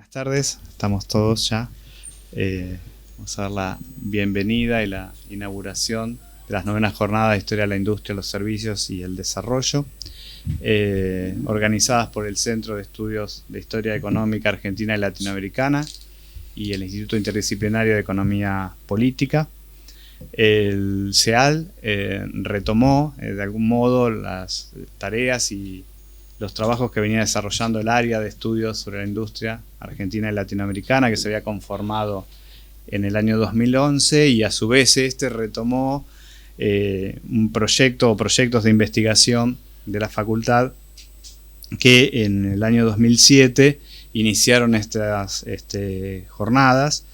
Buenas tardes, estamos todos ya. Vamos a dar la bienvenida y la inauguración de las 9ª jornadas de Historia de la Industria, los Servicios y el Desarrollo, organizadas por el Centro de Estudios de Historia Económica Argentina y Latinoamericana y el Instituto Interdisciplinario de Economía Política. El CEAL retomó de algún modo las tareas y los trabajos que venía desarrollando el área de estudios sobre la industria argentina y latinoamericana, que se había conformado en el año 2011, y a su vez retomó un proyecto o proyectos de investigación de la facultad que en el año 2007 iniciaron estas jornadas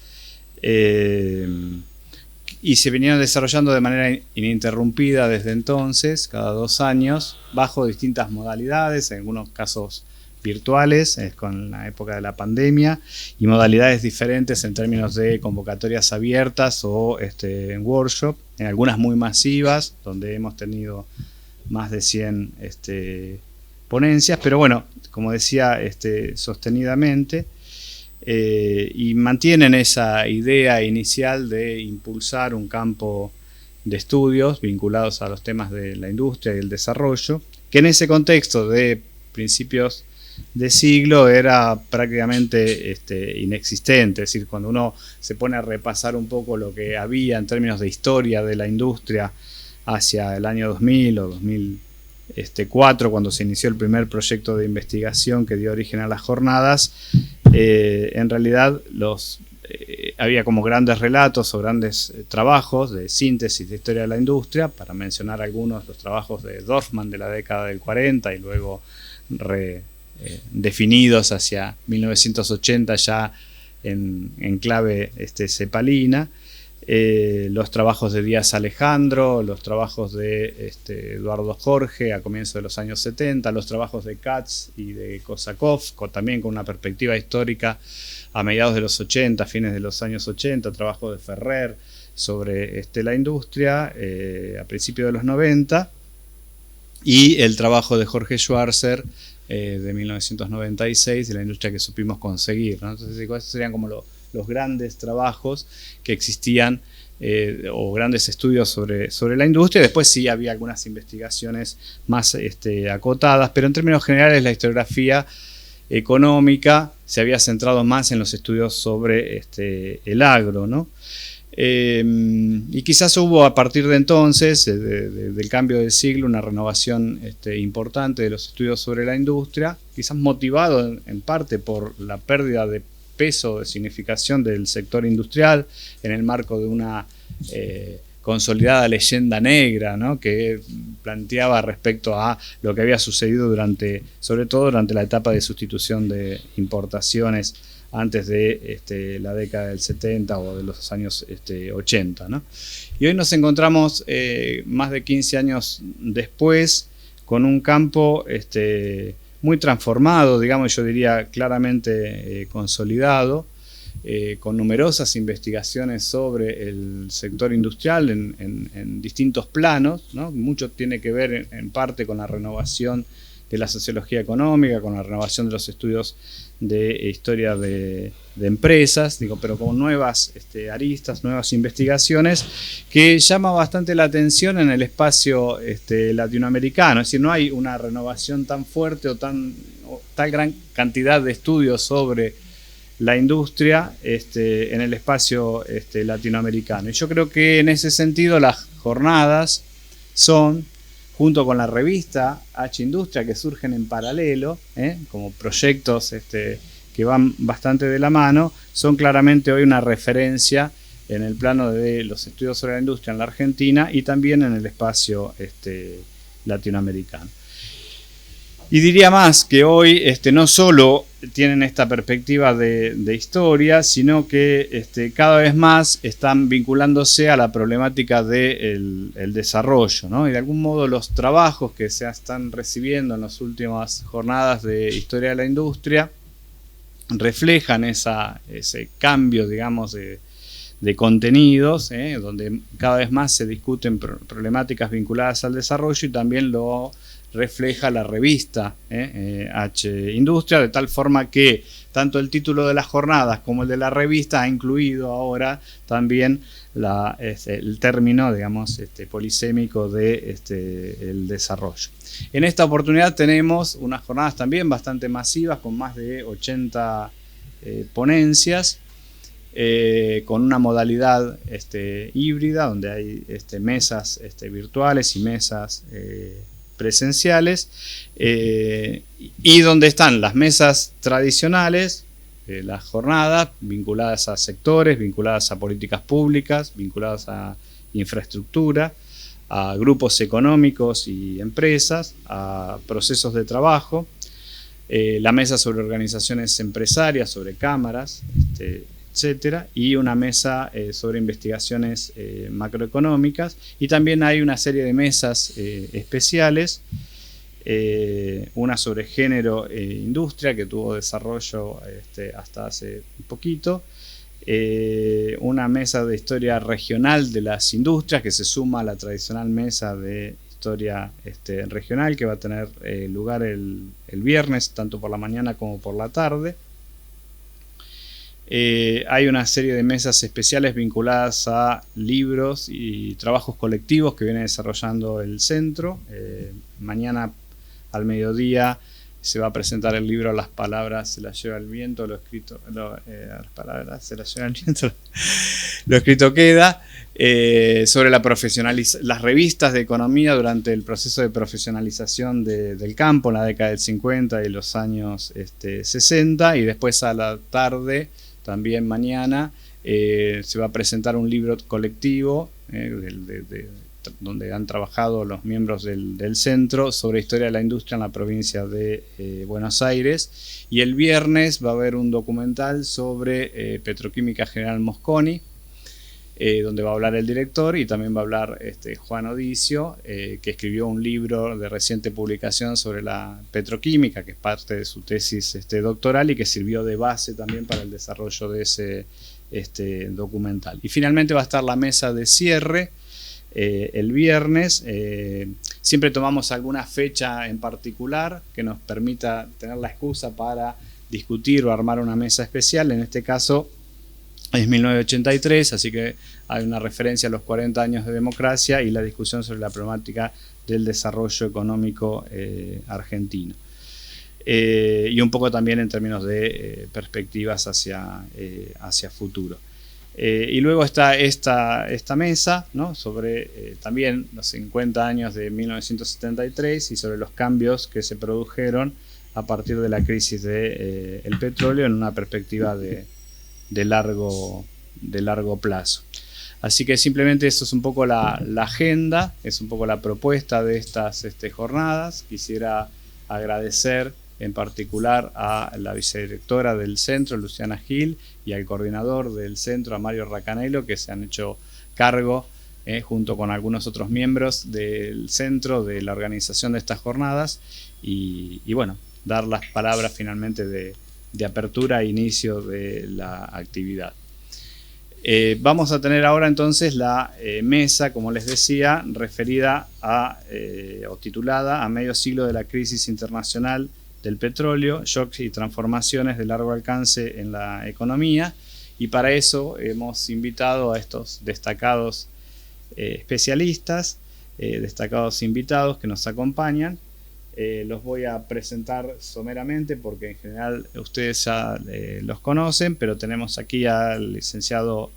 y se vinieron desarrollando de manera ininterrumpida desde entonces, cada 2 años, bajo distintas modalidades, en algunos casos virtuales, con la época de la pandemia, y modalidades diferentes en términos de convocatorias abiertas o en workshop, en algunas muy masivas, donde hemos tenido más de 100 ponencias, pero bueno, como decía, sostenidamente. Y mantienen esa idea inicial de impulsar un campo de estudios vinculados a los temas de la industria y el desarrollo, que en ese contexto de principios de siglo era prácticamente inexistente. Es decir, cuando uno se pone a repasar un poco lo que había en términos de historia de la industria hacia el año 2000 o 2004, cuando se inició el primer proyecto de investigación que dio origen a las jornadas, en realidad había como grandes relatos o grandes trabajos de síntesis de historia de la industria, para mencionar algunos, los trabajos de Dorfman de la década del 40 y luego definidos hacia 1980 ya en clave cepalina. Los trabajos de Díaz Alejandro, los trabajos de Eduardo Jorge a comienzos de los años 70, los trabajos de Katz y de Kosakov, también con una perspectiva histórica a mediados de los 80, fines de los años 80, trabajo de Ferrer sobre la industria a principios de los 90, y el trabajo de Jorge Schwarzer de 1996, de la industria que supimos conseguir, ¿no? Entonces, esos serían como los grandes trabajos que existían o grandes estudios sobre la industria. Después sí había algunas investigaciones más acotadas, pero en términos generales la historiografía económica se había centrado más en los estudios sobre el agro, ¿no? Y quizás hubo a partir de entonces, del cambio de siglo, una renovación importante de los estudios sobre la industria, quizás motivado en parte por la pérdida de peso, de significación del sector industrial en el marco de una consolidada leyenda negra, ¿no?, que planteaba respecto a lo que había sucedido sobre todo durante la etapa de sustitución de importaciones antes de la década del 70 o de los años 80, ¿no? Y hoy nos encontramos más de 15 años después con un campo muy transformado, digamos, yo diría claramente consolidado, con numerosas investigaciones sobre el sector industrial en distintos planos, ¿no? Mucho tiene que ver en parte con la renovación de la sociología económica, con la renovación de los estudios de historia de empresas, pero con nuevas aristas, nuevas investigaciones, que llama bastante la atención en el espacio latinoamericano. Es decir, no hay una renovación tan fuerte o tal gran cantidad de estudios sobre la industria en el espacio latinoamericano. Y yo creo que en ese sentido las jornadas son, junto con la revista H Industria, que surgen en paralelo, como proyectos que van bastante de la mano, son claramente hoy una referencia en el plano de los estudios sobre la industria en la Argentina y también en el espacio latinoamericano. Y diría más que hoy no solo tienen esta perspectiva de historia, sino que cada vez más están vinculándose a la problemática del desarrollo, ¿no? Y de algún modo los trabajos que se están recibiendo en las últimas jornadas de historia de la industria reflejan ese cambio, digamos, de contenidos, donde cada vez más se discuten problemáticas vinculadas al desarrollo y también lo refleja la revista H Industria, de tal forma que tanto el título de las jornadas como el de la revista ha incluido ahora también el término, digamos, polisémico de el desarrollo. En esta oportunidad tenemos unas jornadas también bastante masivas, con más de 80 ponencias, con una modalidad híbrida, donde hay mesas virtuales y mesas presenciales, y donde están las mesas tradicionales, las jornadas vinculadas a sectores, vinculadas a políticas públicas, vinculadas a infraestructura, a grupos económicos y empresas, a procesos de trabajo, la mesa sobre organizaciones empresarias, sobre cámaras, etcétera, y una mesa sobre investigaciones macroeconómicas, y también hay una serie de mesas especiales, una sobre género e industria, que tuvo desarrollo hasta hace un poquito, una mesa de historia regional de las industrias, que se suma a la tradicional mesa de historia regional, que va a tener lugar el viernes, tanto por la mañana como por la tarde. Hay una serie de mesas especiales vinculadas a libros y trabajos colectivos que viene desarrollando el centro. Mañana al mediodía se va a presentar el libro Las palabras se las lleva el viento, las palabras se las lleva el viento, lo escrito queda, sobre las revistas de economía durante el proceso de profesionalización del campo en la década del 50 y los años 60, y después a la tarde, también mañana, se va a presentar un libro colectivo donde han trabajado los miembros del centro sobre historia de la industria en la provincia de Buenos Aires, y el viernes va a haber un documental sobre Petroquímica General Mosconi, donde va a hablar el director, y también va a hablar Juan Odicio, que escribió un libro de reciente publicación sobre la petroquímica, que es parte de su tesis doctoral y que sirvió de base también para el desarrollo de ese documental. Y finalmente va a estar la mesa de cierre el viernes. Siempre tomamos alguna fecha en particular que nos permita tener la excusa para discutir o armar una mesa especial. En este caso es 1983, así que hay una referencia a los 40 años de democracia y la discusión sobre la problemática del desarrollo económico argentino. Y un poco también en términos de perspectivas hacia futuro. Y luego está esta mesa, ¿no?, sobre también los 50 años de 1973 y sobre los cambios que se produjeron a partir de la crisis del petróleo en una perspectiva de largo plazo. Así que simplemente eso es un poco la agenda, es un poco la propuesta de estas jornadas. Quisiera agradecer en particular a la vicedirectora del centro, Luciana Gil, y al coordinador del centro, a Mario Racanelo, que se han hecho cargo, junto con algunos otros miembros del centro, de la organización de estas jornadas, y bueno, dar las palabras finalmente de apertura e inicio de la actividad. Vamos a tener ahora entonces la mesa, como les decía, referida o titulada a medio siglo de la crisis internacional del petróleo, shocks y transformaciones de largo alcance en la economía, y para eso hemos invitado a estos destacados especialistas, destacados invitados que nos acompañan. Los voy a presentar someramente porque en general ustedes ya los conocen, pero tenemos aquí al licenciado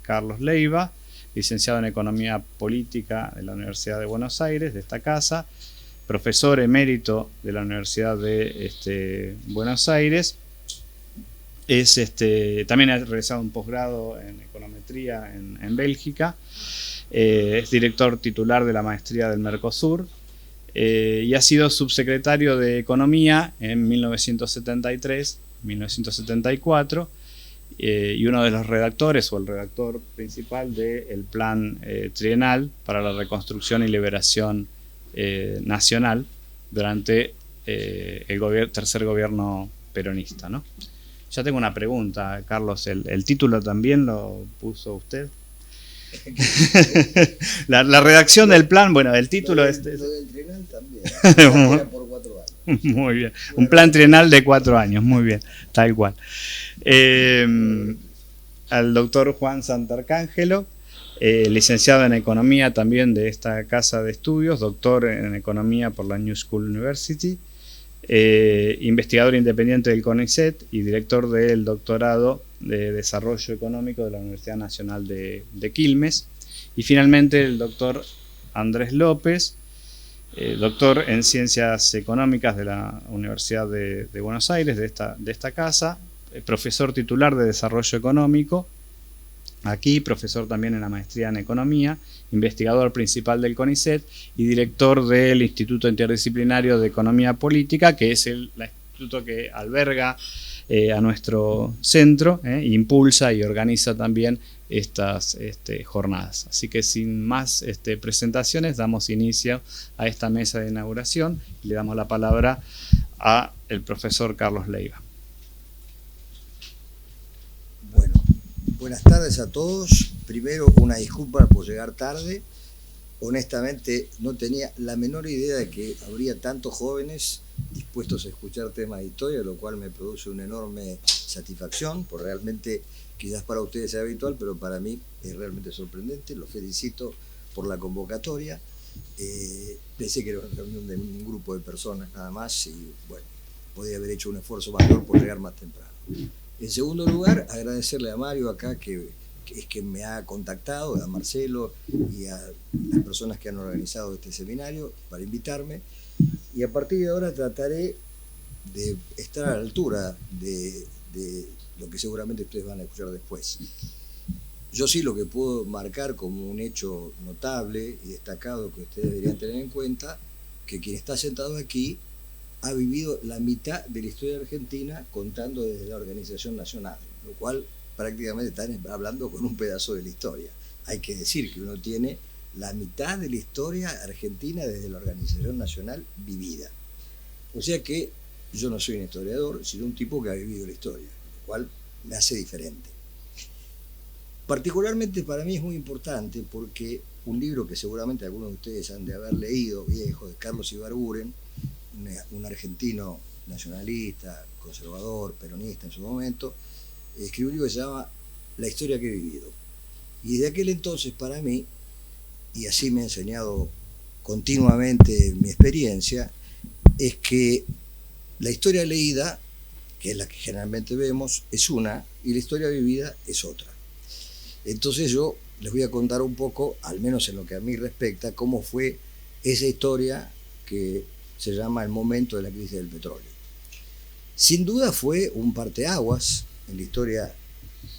Carlos Leiva, licenciado en Economía Política de la Universidad de Buenos Aires, de esta casa, profesor emérito de la Universidad de Buenos Aires. También ha realizado un posgrado en econometría en Bélgica. Es director titular de la maestría del Mercosur. Y ha sido subsecretario de Economía en 1973-1974, y uno de los redactores o el redactor principal del Plan Trienal para la Reconstrucción y Liberación Nacional durante el tercer gobierno peronista, ¿no? Ya tengo una pregunta, Carlos. ¿El título también lo puso usted? La redacción del plan, bueno, el título es... Lo del trienal también. Por 4 años. Muy bien. Un plan trienal de 4 años, muy bien, tal cual. Al doctor Juan Santarcángelo, licenciado en Economía también de esta casa de estudios, doctor en Economía por la New School University, investigador independiente del CONICET y director del doctorado de Desarrollo Económico de la Universidad Nacional de Quilmes. Y finalmente el doctor Andrés López, doctor en Ciencias Económicas de la Universidad de Buenos Aires, de esta casa, profesor titular de Desarrollo Económico, aquí profesor también en la maestría en Economía, investigador principal del CONICET y director del Instituto Interdisciplinario de Economía Política, que es el instituto que alberga a nuestro centro, impulsa y organiza también estas jornadas. Así que sin más presentaciones, damos inicio a esta mesa de inauguración y le damos la palabra a el profesor Carlos Leiva. Bueno, buenas tardes a todos. Primero, una disculpa por llegar tarde. Honestamente, no tenía la menor idea de que habría tantos jóvenes dispuestos a escuchar temas de historia, lo cual me produce una enorme satisfacción, porque realmente quizás para ustedes sea habitual, pero para mí es realmente sorprendente. Los felicito por la convocatoria. Pensé que era una reunión de un grupo de personas nada más y bueno, podía haber hecho un esfuerzo mayor por llegar más temprano. En segundo lugar, agradecerle a Mario acá que es quien me ha contactado, a Marcelo y a las personas que han organizado este seminario para invitarme. Y a partir de ahora trataré de estar a la altura de lo que seguramente ustedes van a escuchar después. Yo sí lo que puedo marcar como un hecho notable y destacado que ustedes deberían tener en cuenta, que quien está sentado aquí ha vivido la mitad de la historia de Argentina contando desde la organización nacional, lo cual prácticamente están hablando con un pedazo de la historia. Hay que decir que uno tiene la mitad de la historia argentina desde la organización nacional vivida. O sea que yo no soy un historiador, sino un tipo que ha vivido la historia, lo cual me hace diferente. Particularmente para mí es muy importante porque un libro que seguramente algunos de ustedes han de haber leído, viejo, de Carlos Ibarguren, un argentino nacionalista, conservador, peronista en su momento, escribió un libro que se llama La historia que he vivido. Y desde aquel entonces para mí, y así me ha enseñado continuamente mi experiencia, es que la historia leída, que es la que generalmente vemos, es una, y la historia vivida es otra. Entonces yo les voy a contar un poco, al menos en lo que a mí respecta, cómo fue esa historia que se llama el momento de la crisis del petróleo. Sin duda fue un parteaguas en la historia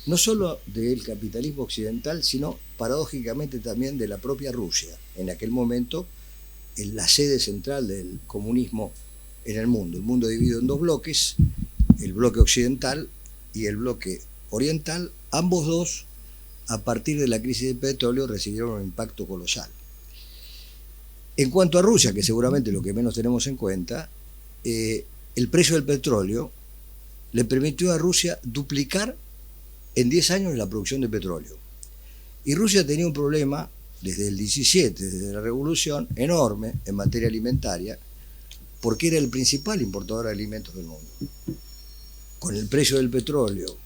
no solo del capitalismo occidental, sino paradójicamente también de la propia Rusia, en aquel momento en la sede central del comunismo en el mundo dividido en dos bloques, el bloque occidental y el bloque oriental, ambos dos a partir de la crisis del petróleo recibieron un impacto colosal. En cuanto a Rusia, que seguramente lo que menos tenemos en cuenta, el precio del petróleo le permitió a Rusia duplicar en 10 años la producción de petróleo. Y Rusia tenía un problema desde el 17, desde la revolución, enorme en materia alimentaria, porque era el principal importador de alimentos del mundo. Con el precio del petróleo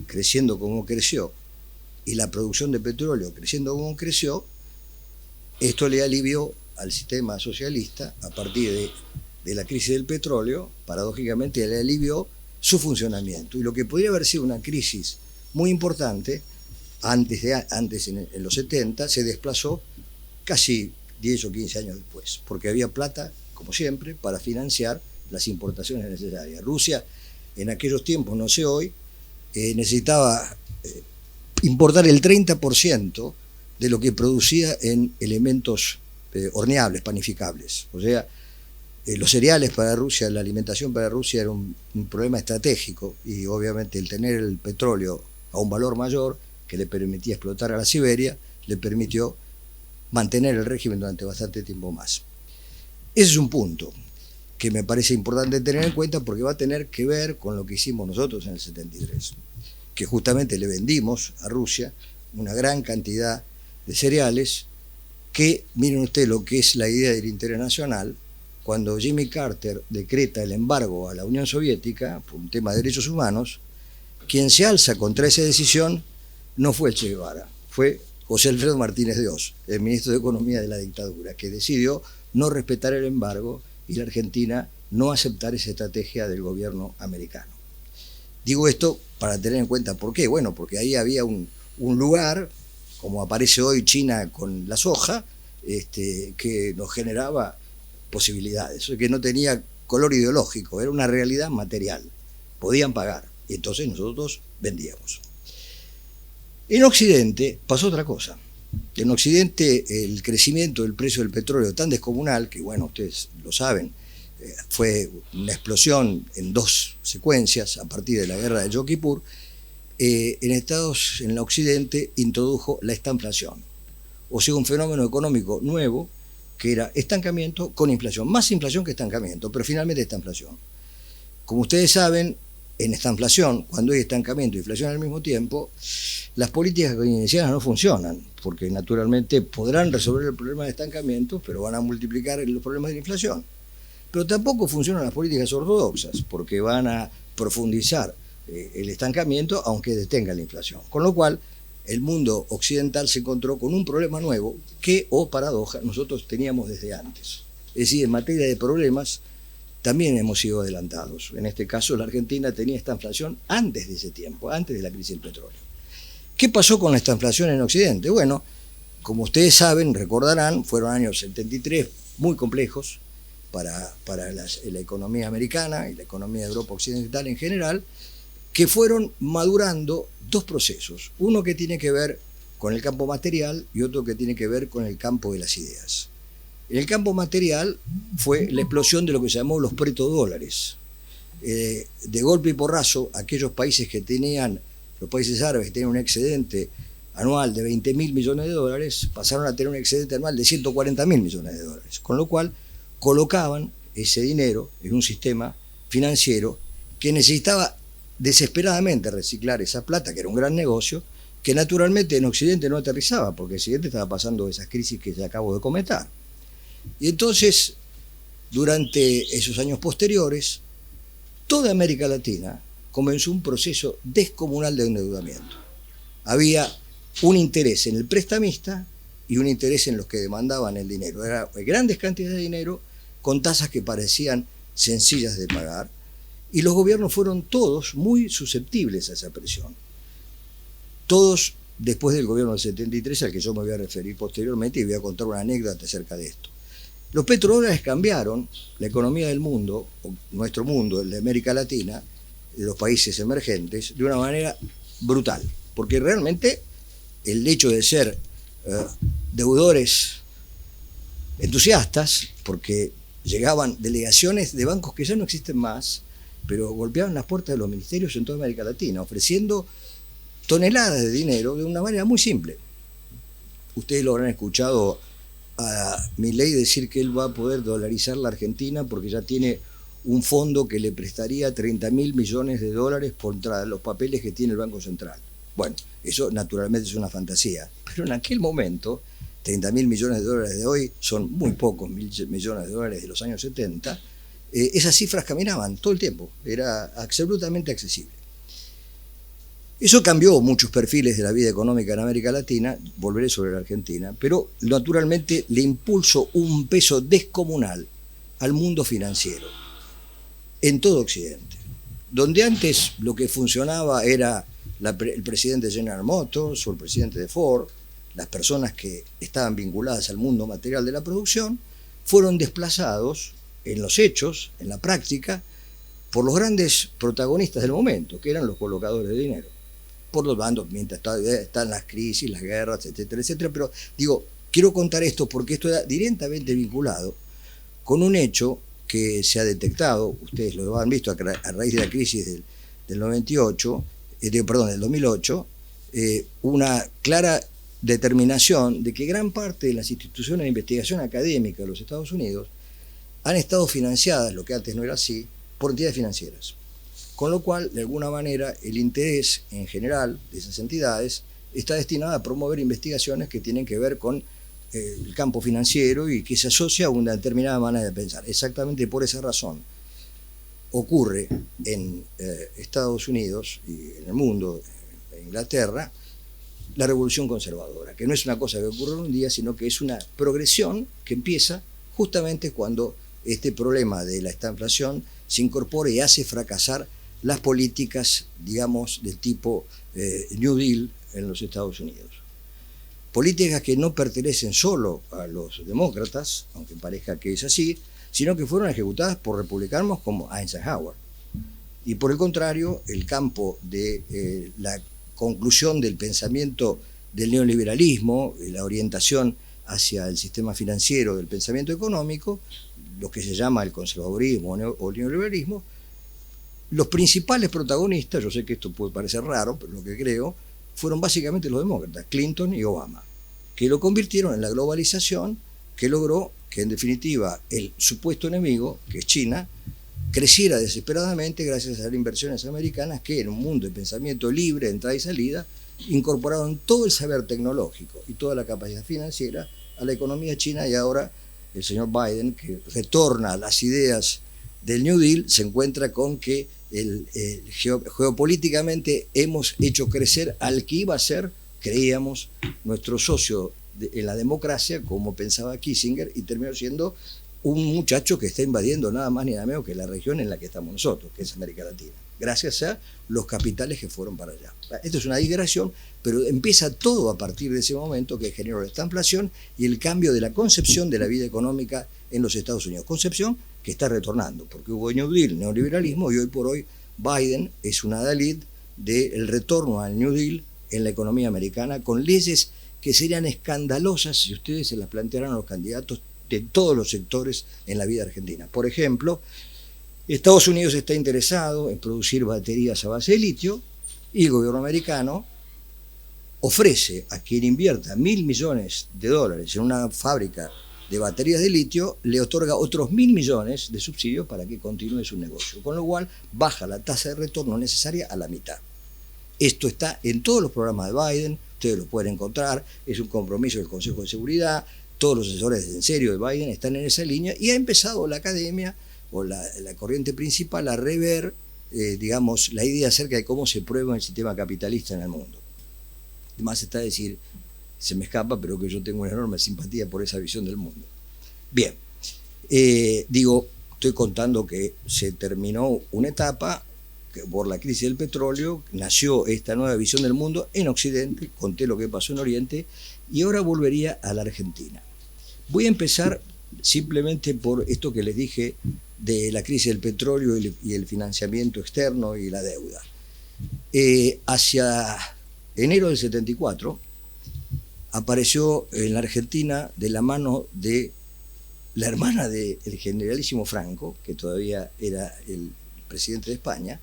creciendo como creció y la producción de petróleo creciendo como creció, esto le alivió al sistema socialista, a partir de la crisis del petróleo, paradójicamente le alivió su funcionamiento. Y lo que podría haber sido una crisis muy importante, antes en los 70, se desplazó casi 10 o 15 años después, porque había plata, como siempre, para financiar las importaciones necesarias. Rusia, en aquellos tiempos, no sé hoy, necesitaba importar el 30% de lo que producía en elementos horneables, panificables. O sea, los cereales para Rusia, la alimentación para Rusia era un problema estratégico, y obviamente el tener el petróleo a un valor mayor que le permitía explotar a la Siberia, le permitió mantener el régimen durante bastante tiempo más. Ese es un punto que me parece importante tener en cuenta, porque va a tener que ver con lo que hicimos nosotros en el 73, que justamente le vendimos a Rusia una gran cantidad de cereales, que miren ustedes lo que es la idea del interés nacional. Cuando Jimmy Carter decreta el embargo a la Unión Soviética por un tema de derechos humanos, quien se alza contra esa decisión no fue el Che Guevara, fue José Alfredo Martínez de Oz, el ministro de Economía de la dictadura, que decidió no respetar el embargo y la Argentina no aceptar esa estrategia del gobierno americano. Digo esto para tener en cuenta por qué. Bueno, porque ahí había un lugar, como aparece hoy China con la soja, que nos generaba posibilidades, que no tenía color ideológico, era una realidad material, podían pagar, y entonces nosotros vendíamos. En Occidente pasó otra cosa. En Occidente el crecimiento del precio del petróleo tan descomunal, que bueno, ustedes lo saben, fue una explosión en 2 secuencias a partir de la guerra de Yom Kippur, en Occidente introdujo la estanflación, o sea, un fenómeno económico nuevo que era estancamiento con inflación, más inflación que estancamiento, pero finalmente estanflación. Como ustedes saben, en estanflación, cuando hay estancamiento e inflación al mismo tiempo, las políticas keynesianas no funcionan, porque naturalmente podrán resolver el problema de estancamiento, pero van a multiplicar los problemas de inflación. Pero tampoco funcionan las políticas ortodoxas, porque van a profundizar el estancamiento, aunque detenga la inflación. Con lo cual, el mundo occidental se encontró con un problema nuevo que, paradoja, nosotros teníamos desde antes. Es decir, en materia de problemas también hemos sido adelantados. En este caso, la Argentina tenía esta inflación antes de ese tiempo, antes de la crisis del petróleo. ¿Qué pasó con esta inflación en Occidente? Bueno, como ustedes saben, recordarán, fueron años 73 muy complejos para la economía americana y la economía de Europa Occidental en general, que fueron madurando 2 procesos, uno que tiene que ver con el campo material y otro que tiene que ver con el campo de las ideas. En el campo material fue la explosión de lo que se llamó los petrodólares. De golpe y porrazo, aquellos países que tenían, los países árabes que tenían un excedente anual de 20.000 millones de dólares, pasaron a tener un excedente anual de 140.000 millones de dólares, con lo cual colocaban ese dinero en un sistema financiero que necesitaba desesperadamente reciclar esa plata, que era un gran negocio, que naturalmente en Occidente no aterrizaba, porque Occidente estaba pasando esas crisis que ya acabo de comentar. Y entonces, durante esos años posteriores, toda América Latina comenzó un proceso descomunal de endeudamiento. Había un interés en el prestamista y un interés en los que demandaban el dinero. Eran grandes cantidades de dinero con tasas que parecían sencillas de pagar, y los gobiernos fueron todos muy susceptibles a esa presión. Todos después del gobierno del 73, al que yo me voy a referir posteriormente, y voy a contar una anécdota acerca de esto. Los petrodólares cambiaron la economía del mundo, nuestro mundo, el de América Latina, de los países emergentes, de una manera brutal, porque realmente el hecho de ser deudores entusiastas, porque llegaban delegaciones de bancos que ya no existen más, pero golpeaban las puertas de los ministerios en toda América Latina, ofreciendo toneladas de dinero de una manera muy simple. Ustedes lo habrán escuchado a Milei decir que él va a poder dolarizar la Argentina porque ya tiene un fondo que le prestaría 30.000 millones de dólares contra los papeles que tiene el Banco Central. Bueno, eso naturalmente es una fantasía, pero en aquel momento 30.000 millones de dólares de hoy son muy pocos millones de dólares de los años 70, esas cifras caminaban todo el tiempo, era absolutamente accesible. Eso cambió muchos perfiles de la vida económica en América Latina, volveré sobre la Argentina, pero naturalmente le impulsó un peso descomunal al mundo financiero, en todo Occidente. Donde antes lo que funcionaba era el presidente de General Motors o el presidente de Ford, las personas que estaban vinculadas al mundo material de la producción, fueron desplazados en los hechos, en la práctica, por los grandes protagonistas del momento, que eran los colocadores de dinero. Por los bandos, mientras están las crisis, las guerras, etcétera, etcétera. Pero digo, quiero contar esto porque esto era directamente vinculado con un hecho que se ha detectado, ustedes lo han visto a raíz de la crisis del 98, del 2008, una clara determinación de que gran parte de las instituciones de investigación académica de los Estados Unidos han estado financiadas, lo que antes no era así, por entidades financieras. Con lo cual, de alguna manera, el interés en general de esas entidades está destinada a promover investigaciones que tienen que ver con el campo financiero y que se asocia a una determinada manera de pensar. Exactamente por esa razón ocurre en Estados Unidos y en el mundo, en Inglaterra, la revolución conservadora, que no es una cosa que ocurre en un día, sino que es una progresión que empieza justamente cuando este problema de la estanflación se incorpora y hace fracasar las políticas, digamos, del tipo New Deal en los Estados Unidos. Políticas que no pertenecen solo a los demócratas, aunque parezca que es así, sino que fueron ejecutadas por republicanos como Eisenhower. Y por el contrario, el campo de la conclusión del pensamiento del neoliberalismo, la orientación hacia el sistema financiero del pensamiento económico, lo que se llama el conservadurismo o el neoliberalismo, los principales protagonistas, yo sé que esto puede parecer raro, pero lo que creo, fueron básicamente los demócratas, Clinton y Obama, que lo convirtieron en la globalización que logró que en definitiva el supuesto enemigo, que es China, creciera desesperadamente gracias a las inversiones americanas que en un mundo de pensamiento libre, entrada y salida, incorporaron todo el saber tecnológico y toda la capacidad financiera a la economía china, y ahora el señor Biden, que retorna a las ideas del New Deal, se encuentra con que geopolíticamente hemos hecho crecer al que iba a ser, creíamos, nuestro socio en la democracia, como pensaba Kissinger, y terminó siendo un muchacho que está invadiendo nada más ni nada menos que la región en la que estamos nosotros, que es América Latina, gracias a los capitales que fueron para allá. Esto es una digresión, pero empieza todo a partir de ese momento que generó esta inflación y el cambio de la concepción de la vida económica en los Estados Unidos. Concepción que está retornando, porque hubo New Deal, neoliberalismo, y hoy por hoy Biden es un adalid del retorno al New Deal en la economía americana, con leyes que serían escandalosas si ustedes se las plantearan a los candidatos de todos los sectores en la vida argentina. Por ejemplo, Estados Unidos está interesado en producir baterías a base de litio y el gobierno americano ofrece a quien invierta $1.000 millones en una fábrica de baterías de litio, le otorga otros 1.000 millones de subsidios para que continúe su negocio, con lo cual baja la tasa de retorno necesaria a la mitad. Esto está en todos los programas de Biden, ustedes lo pueden encontrar, es un compromiso del Consejo de Seguridad, todos los asesores en serio de Biden están en esa línea, y ha empezado la academia o la corriente principal a rever, digamos, la idea acerca de cómo se prueba el sistema capitalista en el mundo. Además está decir, se me escapa, pero que yo tengo una enorme simpatía por esa visión del mundo. Bien, estoy contando que se terminó una etapa que por la crisis del petróleo, nació esta nueva visión del mundo en Occidente, conté lo que pasó en Oriente, y ahora volvería a la Argentina. Voy a empezar simplemente por esto que les dije de la crisis del petróleo y el financiamiento externo y la deuda. Hacia enero del 74 apareció en la Argentina, de la mano de la hermana del generalísimo Franco, que todavía era el presidente de España,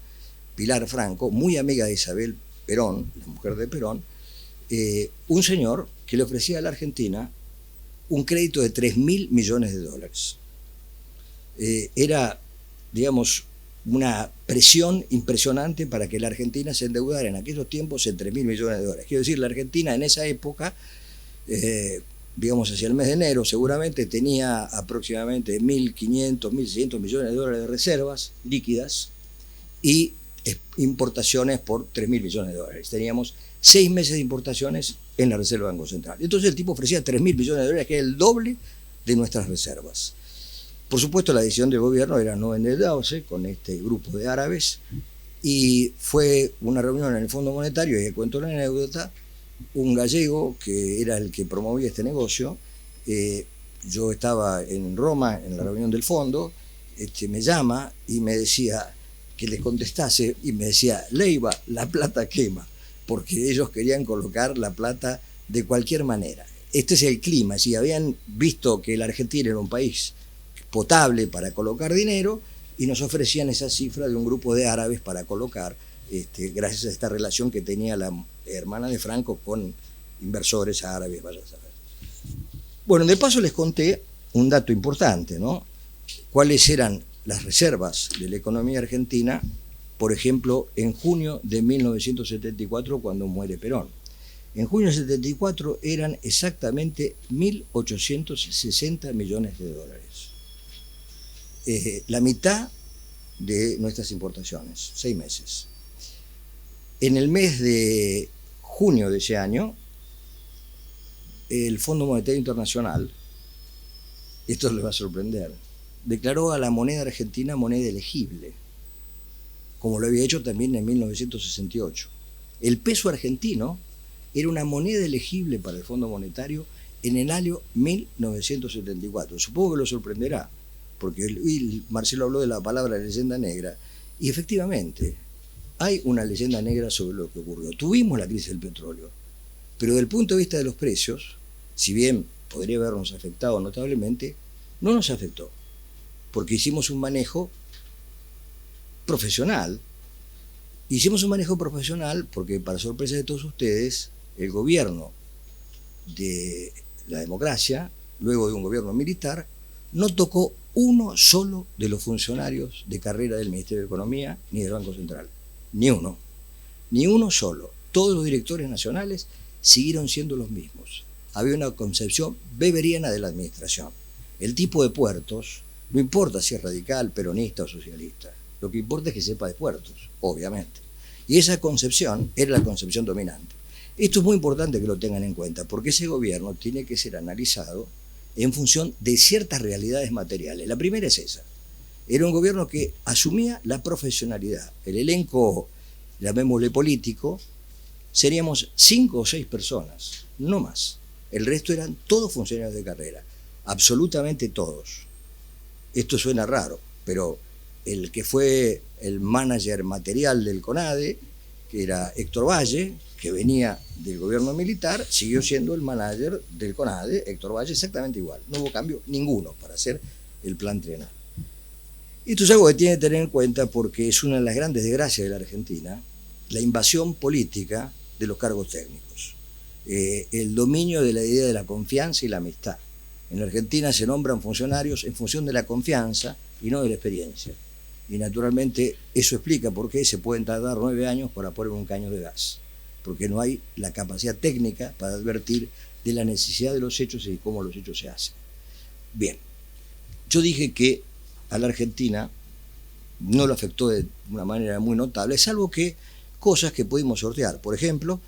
Pilar Franco, muy amiga de Isabel Perón, la mujer de Perón, un señor que le ofrecía a la Argentina un crédito de $3.000 millones. Era, digamos, una presión impresionante para que la Argentina se endeudara en aquellos tiempos en $3.000 millones. Quiero decir, la Argentina en esa época, digamos hacia el mes de enero, seguramente tenía aproximadamente 1.500, 1.600 millones de dólares de reservas líquidas y importaciones por $3.000 millones. Teníamos 6 meses de importaciones en la Reserva del Banco Central. Entonces el tipo ofrecía $3.000 millones, que es el doble de nuestras reservas. Por supuesto, la decisión del gobierno era no endeudarse con este grupo de árabes, y fue una reunión en el Fondo Monetario, y cuento la anécdota, un gallego que era el que promovía este negocio, yo estaba en Roma en la reunión del fondo, me llama y me decía que le contestase, y me decía, Leiva, la plata quema, porque ellos querían colocar la plata de cualquier manera. Este es el clima, si habían visto que la Argentina era un país potable para colocar dinero, y nos ofrecían esa cifra de un grupo de árabes para colocar, gracias a esta relación que tenía la hermana de Franco con inversores árabes, vaya a saber. Bueno, de paso les conté un dato importante, ¿no? ¿Cuáles eran las reservas de la economía argentina, por ejemplo, en junio de 1974, cuando muere Perón? En junio del 74 eran exactamente 1.860 millones de dólares. La mitad de nuestras importaciones, 6 meses. En el mes de junio de ese año, el Fondo Monetario Internacional, esto les va a sorprender, declaró a la moneda argentina moneda elegible, como lo había hecho también en 1968. El peso argentino era una moneda elegible para el Fondo Monetario en el año 1974. Supongo que lo sorprenderá, porque Marcelo habló de la palabra leyenda negra, y efectivamente hay una leyenda negra sobre lo que ocurrió. Tuvimos la crisis del petróleo, pero desde el punto de vista de los precios, si bien podría habernos afectado notablemente, no nos afectó, porque hicimos un manejo profesional. Hicimos un manejo profesional porque, para sorpresa de todos ustedes, el gobierno de la democracia, luego de un gobierno militar, no tocó uno solo de los funcionarios de carrera del Ministerio de Economía ni del Banco Central. Ni uno. Ni uno solo. Todos los directores nacionales siguieron siendo los mismos. Había una concepción beberiana de la administración. El tipo de puertos, no importa si es radical, peronista o socialista, lo que importa es que sepa de puertos, obviamente. Y esa concepción era la concepción dominante. Esto es muy importante que lo tengan en cuenta, porque ese gobierno tiene que ser analizado en función de ciertas realidades materiales. La primera es esa. Era un gobierno que asumía la profesionalidad. El elenco, llamémosle político, seríamos 5 o 6 personas, no más. El resto eran todos funcionarios de carrera, absolutamente todos. Esto suena raro, pero el que fue el manager material del CONADE, que era Héctor Valle, que venía del gobierno militar, siguió siendo el manager del CONADE, Héctor Valle, exactamente igual. No hubo cambio ninguno para hacer el plan trienal. Esto es algo que tiene que tener en cuenta porque es una de las grandes desgracias de la Argentina, la invasión política de los cargos técnicos, el dominio de la idea de la confianza y la amistad. En la Argentina se nombran funcionarios en función de la confianza y no de la experiencia. Y naturalmente eso explica por qué se pueden tardar 9 años para poner un caño de gas, porque no hay la capacidad técnica para advertir de la necesidad de los hechos y de cómo los hechos se hacen. Bien, yo dije que a la Argentina no lo afectó de una manera muy notable, salvo que cosas que pudimos sortear. Por ejemplo,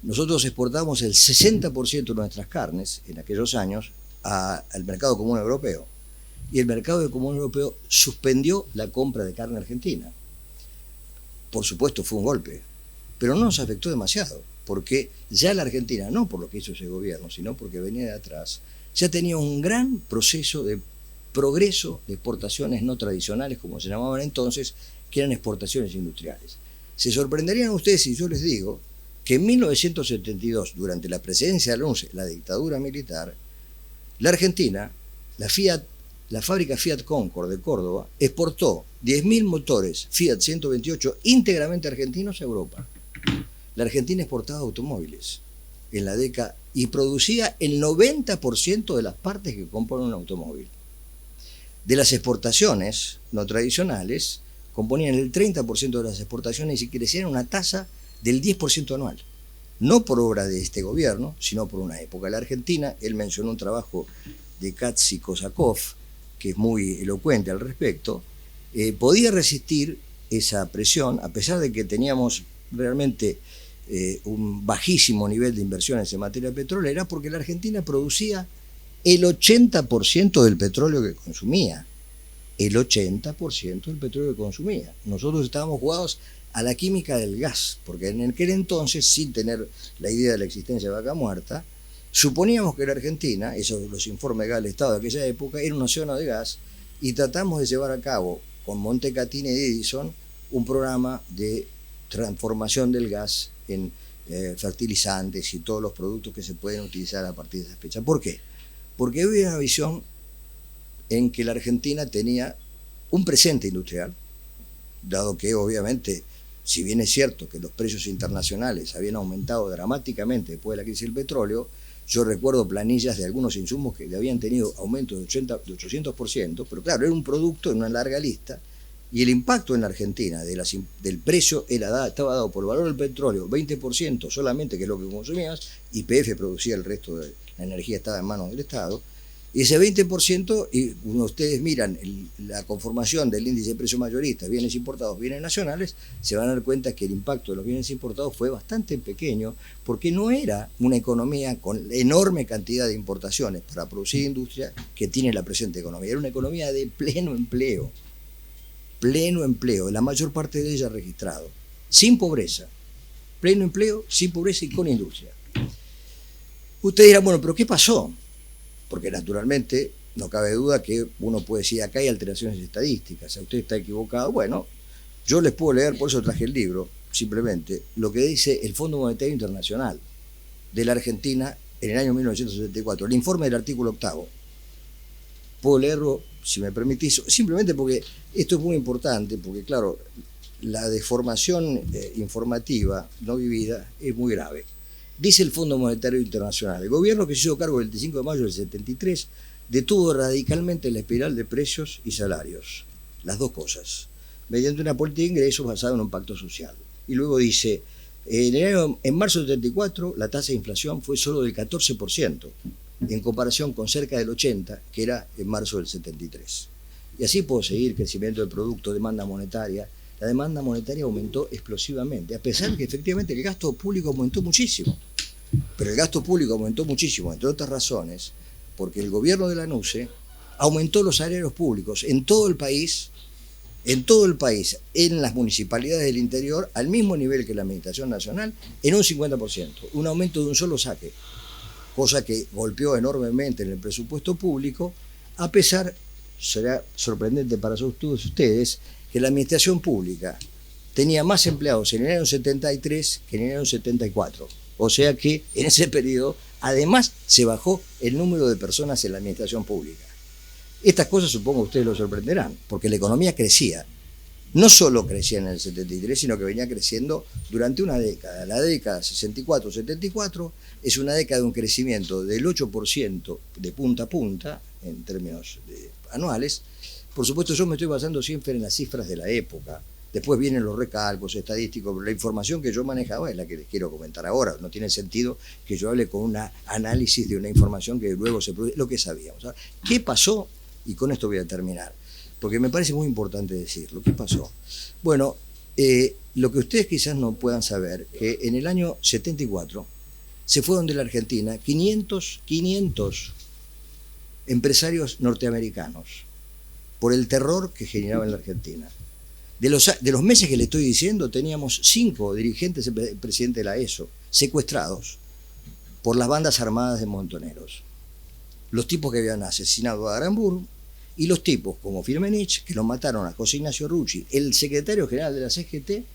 nosotros exportamos el 60% de nuestras carnes en aquellos años al mercado común europeo. Y el mercado común europeo suspendió la compra de carne argentina. Por supuesto fue un golpe, pero no nos afectó demasiado, porque ya la Argentina, no por lo que hizo ese gobierno, sino porque venía de atrás, ya tenía un gran proceso de progreso de exportaciones no tradicionales, como se llamaban entonces, que eran exportaciones industriales. Se sorprenderían ustedes si yo les digo que en 1972, durante la presidencia de Alonso, la dictadura militar, la Argentina, la fábrica Fiat Concord de Córdoba, exportó 10.000 motores Fiat 128 íntegramente argentinos a Europa. La Argentina exportaba automóviles en la década y producía el 90% de las partes que componen un automóvil. De las exportaciones no tradicionales, componían el 30% de las exportaciones y crecían una tasa del 10% anual. No por obra de este gobierno, sino por una época. La Argentina, él mencionó un trabajo de Katsi-Kosakov, que es muy elocuente al respecto, podía resistir esa presión, a pesar de que teníamos realmente un bajísimo nivel de inversiones en materia petrolera, porque la Argentina producía el 80% del petróleo que consumía. El 80% del petróleo que consumía. Nosotros estábamos jugados a la química del gas, porque en aquel entonces, sin tener la idea de la existencia de Vaca Muerta, suponíamos que la Argentina, esos los informes del Estado de aquella época, era un océano de gas, y tratamos de llevar a cabo con Montecatini y Edison un programa de transformación del gas en fertilizantes y todos los productos que se pueden utilizar a partir de esa fecha. ¿Por qué? Porque había una visión en que la Argentina tenía un presente industrial, dado que obviamente, si bien es cierto que los precios internacionales habían aumentado dramáticamente después de la crisis del petróleo, yo recuerdo planillas de algunos insumos que habían tenido aumentos de 800%, pero claro, era un producto en una larga lista Y el impacto en la Argentina del precio estaba dado por el valor del petróleo, 20% solamente, que es lo que consumías, y YPF producía el resto de la energía, estaba en manos del Estado. Y ese 20%, y cuando ustedes miran la conformación del índice de precios mayoristas, bienes importados, bienes nacionales, se van a dar cuenta que el impacto de los bienes importados fue bastante pequeño, porque no era una economía con enorme cantidad de importaciones para producir industria que tiene la presente economía. Era una economía de pleno empleo, la mayor parte de ella registrado, sin pobreza, pleno empleo, sin pobreza y con industria. Ustedes dirán, bueno, pero ¿qué pasó? Porque naturalmente no cabe duda que uno puede decir, acá hay alteraciones estadísticas, usted está equivocado. Bueno, yo les puedo leer, por eso traje el libro, simplemente, lo que dice el Fondo Monetario Internacional de la Argentina en el año 1974, el informe del artículo 8º. Puedo leerlo, si me permitís, simplemente porque esto es muy importante, porque claro, la deformación informativa no vivida es muy grave. Dice el Fondo Monetario Internacional, el gobierno que se hizo cargo el 25 de mayo del 73 detuvo radicalmente la espiral de precios y salarios, las dos cosas, mediante una política de ingresos basada en un pacto social. Y luego dice, en marzo del 74 la tasa de inflación fue solo del 14%, en comparación con cerca del 80% que era en marzo del 73. Y así puedo seguir, crecimiento del producto, demanda monetaria. La demanda monetaria aumentó explosivamente, a pesar de que efectivamente el gasto público aumentó muchísimo. Pero el gasto público aumentó muchísimo, entre otras razones, porque el gobierno de la NUCE aumentó los salarios públicos en todo el país, en las municipalidades del interior, al mismo nivel que la Administración Nacional, en un 50%, un aumento de un solo saque, cosa que golpeó enormemente en el presupuesto público, a pesar, será sorprendente para todos ustedes, que la administración pública tenía más empleados en el año 73 que en el año 74. O sea que en ese periodo, además, se bajó el número de personas en la administración pública. Estas cosas supongo que ustedes lo sorprenderán, porque la economía crecía. No solo crecía en el 73, sino que venía creciendo durante una década. La década 64-74 es una década de un crecimiento del 8% de punta a punta, en términos anuales. Por supuesto, yo me estoy basando siempre en las cifras de la época. Después vienen los recálculos estadísticos, pero la información que yo manejaba es la que les quiero comentar ahora. No tiene sentido que yo hable con un análisis de una información que luego se produce, lo que sabíamos. ¿Qué pasó? Y con esto voy a terminar, porque me parece muy importante decirlo. ¿Qué pasó? Bueno, lo que ustedes quizás no puedan saber, que en el año 74 se fueron de la Argentina 500 empresarios norteamericanos por el terror que generaba en la Argentina. De los meses que le estoy diciendo, teníamos 5 dirigentes, el presidente de la ESO, secuestrados por las bandas armadas de montoneros. Los tipos que habían asesinado a Aramburu y los tipos como Firmenich, que lo mataron a José Ignacio Rucci, el secretario general de la CGT,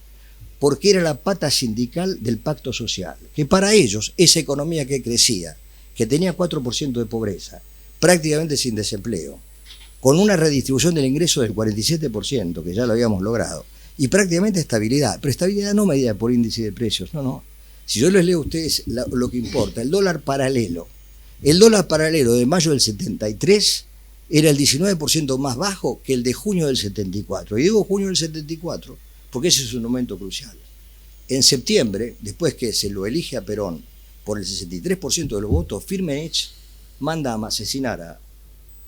porque era la pata sindical del pacto social, que para ellos esa economía que crecía, que tenía 4% de pobreza, prácticamente sin desempleo, con una redistribución del ingreso del 47%, que ya lo habíamos logrado, y prácticamente estabilidad, pero estabilidad no medida por índice de precios, no. Si yo les leo a ustedes lo que importa, el dólar paralelo de mayo del 73 era el 19% más bajo que el de junio del 74. Y digo junio del 74 porque ese es un momento crucial. En septiembre, después que se lo elige a Perón por el 63% de los votos, Firmenich manda a asesinar a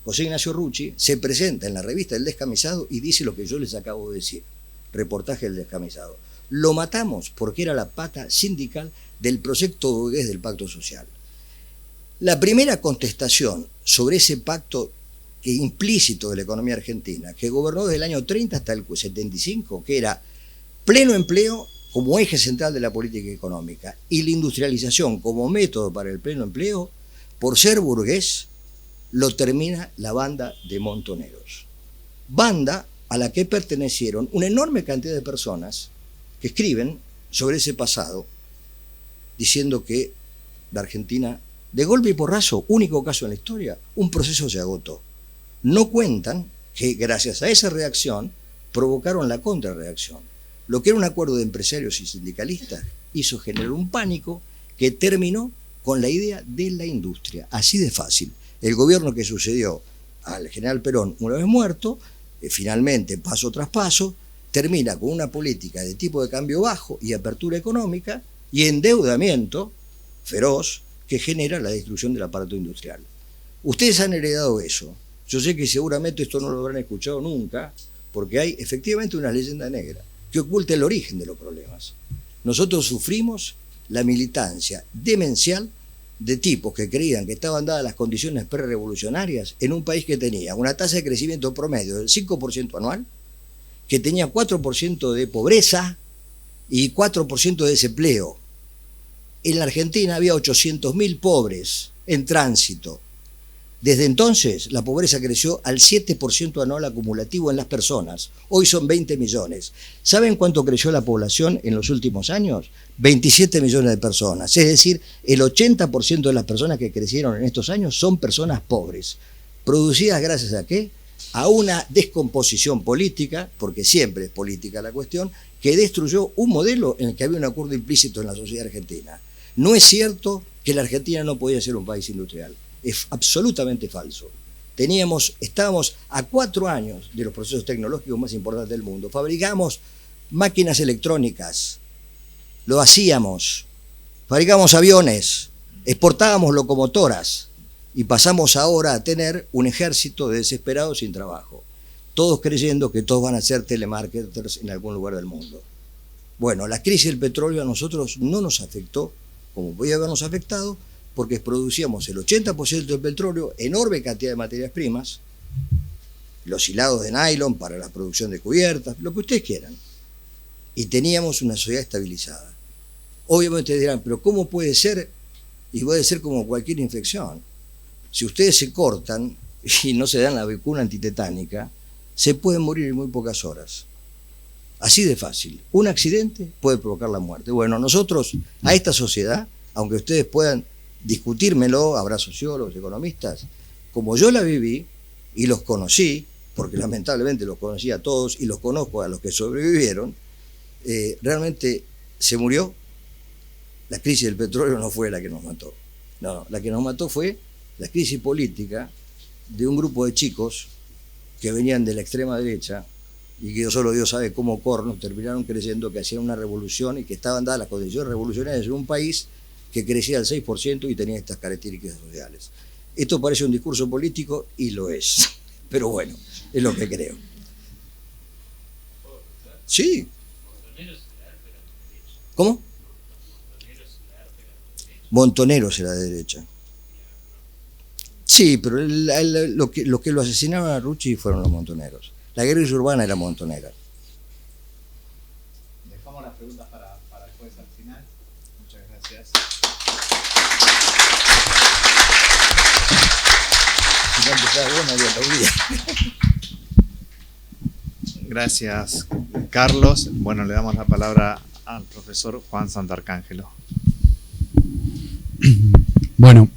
José Ignacio Rucci, se presenta en la revista El Descamisado y dice lo que yo les acabo de decir. Reportaje del Descamisado. Lo matamos porque era la pata sindical del proyecto burgués del pacto social. La primera contestación sobre ese pacto implícito de la economía argentina, que gobernó desde el año 30 hasta el 75, que era pleno empleo como eje central de la política económica y la industrialización como método para el pleno empleo, por ser burgués, lo termina la banda de montoneros. Banda a la que pertenecieron una enorme cantidad de personas que escriben sobre ese pasado, diciendo que la Argentina, de golpe y porrazo, único caso en la historia, un proceso se agotó. No cuentan que gracias a esa reacción provocaron la contrarreacción. Lo que era un acuerdo de empresarios y sindicalistas hizo generar un pánico que terminó con la idea de la industria. Así de fácil. El gobierno que sucedió al general Perón, una vez muerto, finalmente, paso tras paso, termina con una política de tipo de cambio bajo y apertura económica y endeudamiento feroz que genera la destrucción del aparato industrial. Ustedes han heredado eso. Yo sé que seguramente esto no lo habrán escuchado nunca, porque hay efectivamente una leyenda negra que oculta el origen de los problemas. Nosotros sufrimos la militancia demencial de tipos que creían que estaban dadas las condiciones prerevolucionarias en un país que tenía una tasa de crecimiento promedio del 5% anual, que tenía 4% de pobreza y 4% de desempleo. En la Argentina había 800.000 pobres en tránsito. Desde entonces, la pobreza creció al 7% anual acumulativo en las personas. Hoy son 20 millones. ¿Saben cuánto creció la población en los últimos años? 27 millones de personas. Es decir, el 80% de las personas que crecieron en estos años son personas pobres. ¿Producidas gracias a qué? A una descomposición política, porque siempre es política la cuestión, que destruyó un modelo en el que había un acuerdo implícito en la sociedad argentina. No es cierto que la Argentina no podía ser un país industrial. Es absolutamente falso. Estábamos a 4 años de los procesos tecnológicos más importantes del mundo. Fabricamos máquinas electrónicas, lo hacíamos, fabricamos aviones, exportábamos locomotoras y pasamos ahora a tener un ejército de desesperados sin trabajo, todos creyendo que todos van a ser telemarketers en algún lugar del mundo. Bueno, la crisis del petróleo a nosotros no nos afectó como podía habernos afectado, porque producíamos el 80% del petróleo, enorme cantidad de materias primas, los hilados de nylon para la producción de cubiertas, lo que ustedes quieran. Y teníamos una sociedad estabilizada. Obviamente dirán, pero ¿cómo puede ser? Y puede ser como cualquier infección. Si ustedes se cortan y no se dan la vacuna antitetánica, se pueden morir en muy pocas horas. Así de fácil. Un accidente puede provocar la muerte. Bueno, nosotros, a esta sociedad, aunque ustedes puedan discutírmelo, habrá sociólogos, economistas, como yo la viví y los conocí, porque lamentablemente los conocí a todos y los conozco a los que sobrevivieron, realmente se murió. La crisis del petróleo no fue la que nos mató. No, la que nos mató fue la crisis política de un grupo de chicos que venían de la extrema derecha y que solo Dios sabe cómo cornos terminaron creyendo que hacían una revolución y que estaban dadas las condiciones revolucionarias en un país que crecía al 6% y tenía estas características sociales. Esto parece un discurso político y lo es, pero bueno, es lo que creo. Sí. ¿Cómo? Montoneros era de derecha. Sí, pero los que lo asesinaron a Rucci fueron los montoneros. La guerrilla urbana era montonera. Dejamos las preguntas para después al final. Muchas gracias. Gracias, Carlos. Bueno, le damos la palabra al profesor Juan Santarcángelo. Bueno,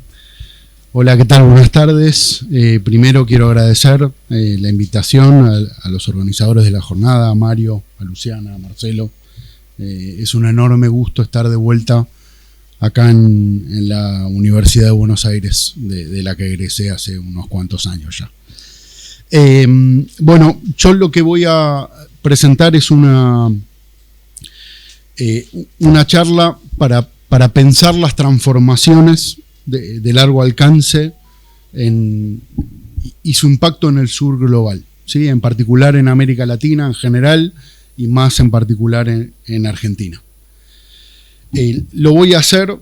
hola, ¿qué tal? Buenas tardes. Primero quiero agradecer la invitación a los organizadores de la jornada, a Mario, a Luciana, a Marcelo. Es un enorme gusto estar de vuelta acá en la Universidad de Buenos Aires, de la que egresé hace unos cuantos años ya. Bueno, yo lo que voy a presentar es una charla para pensar las transformaciones de largo alcance y su impacto en el sur global, ¿sí? En particular en América Latina en general y más en particular en Argentina. Lo voy a hacer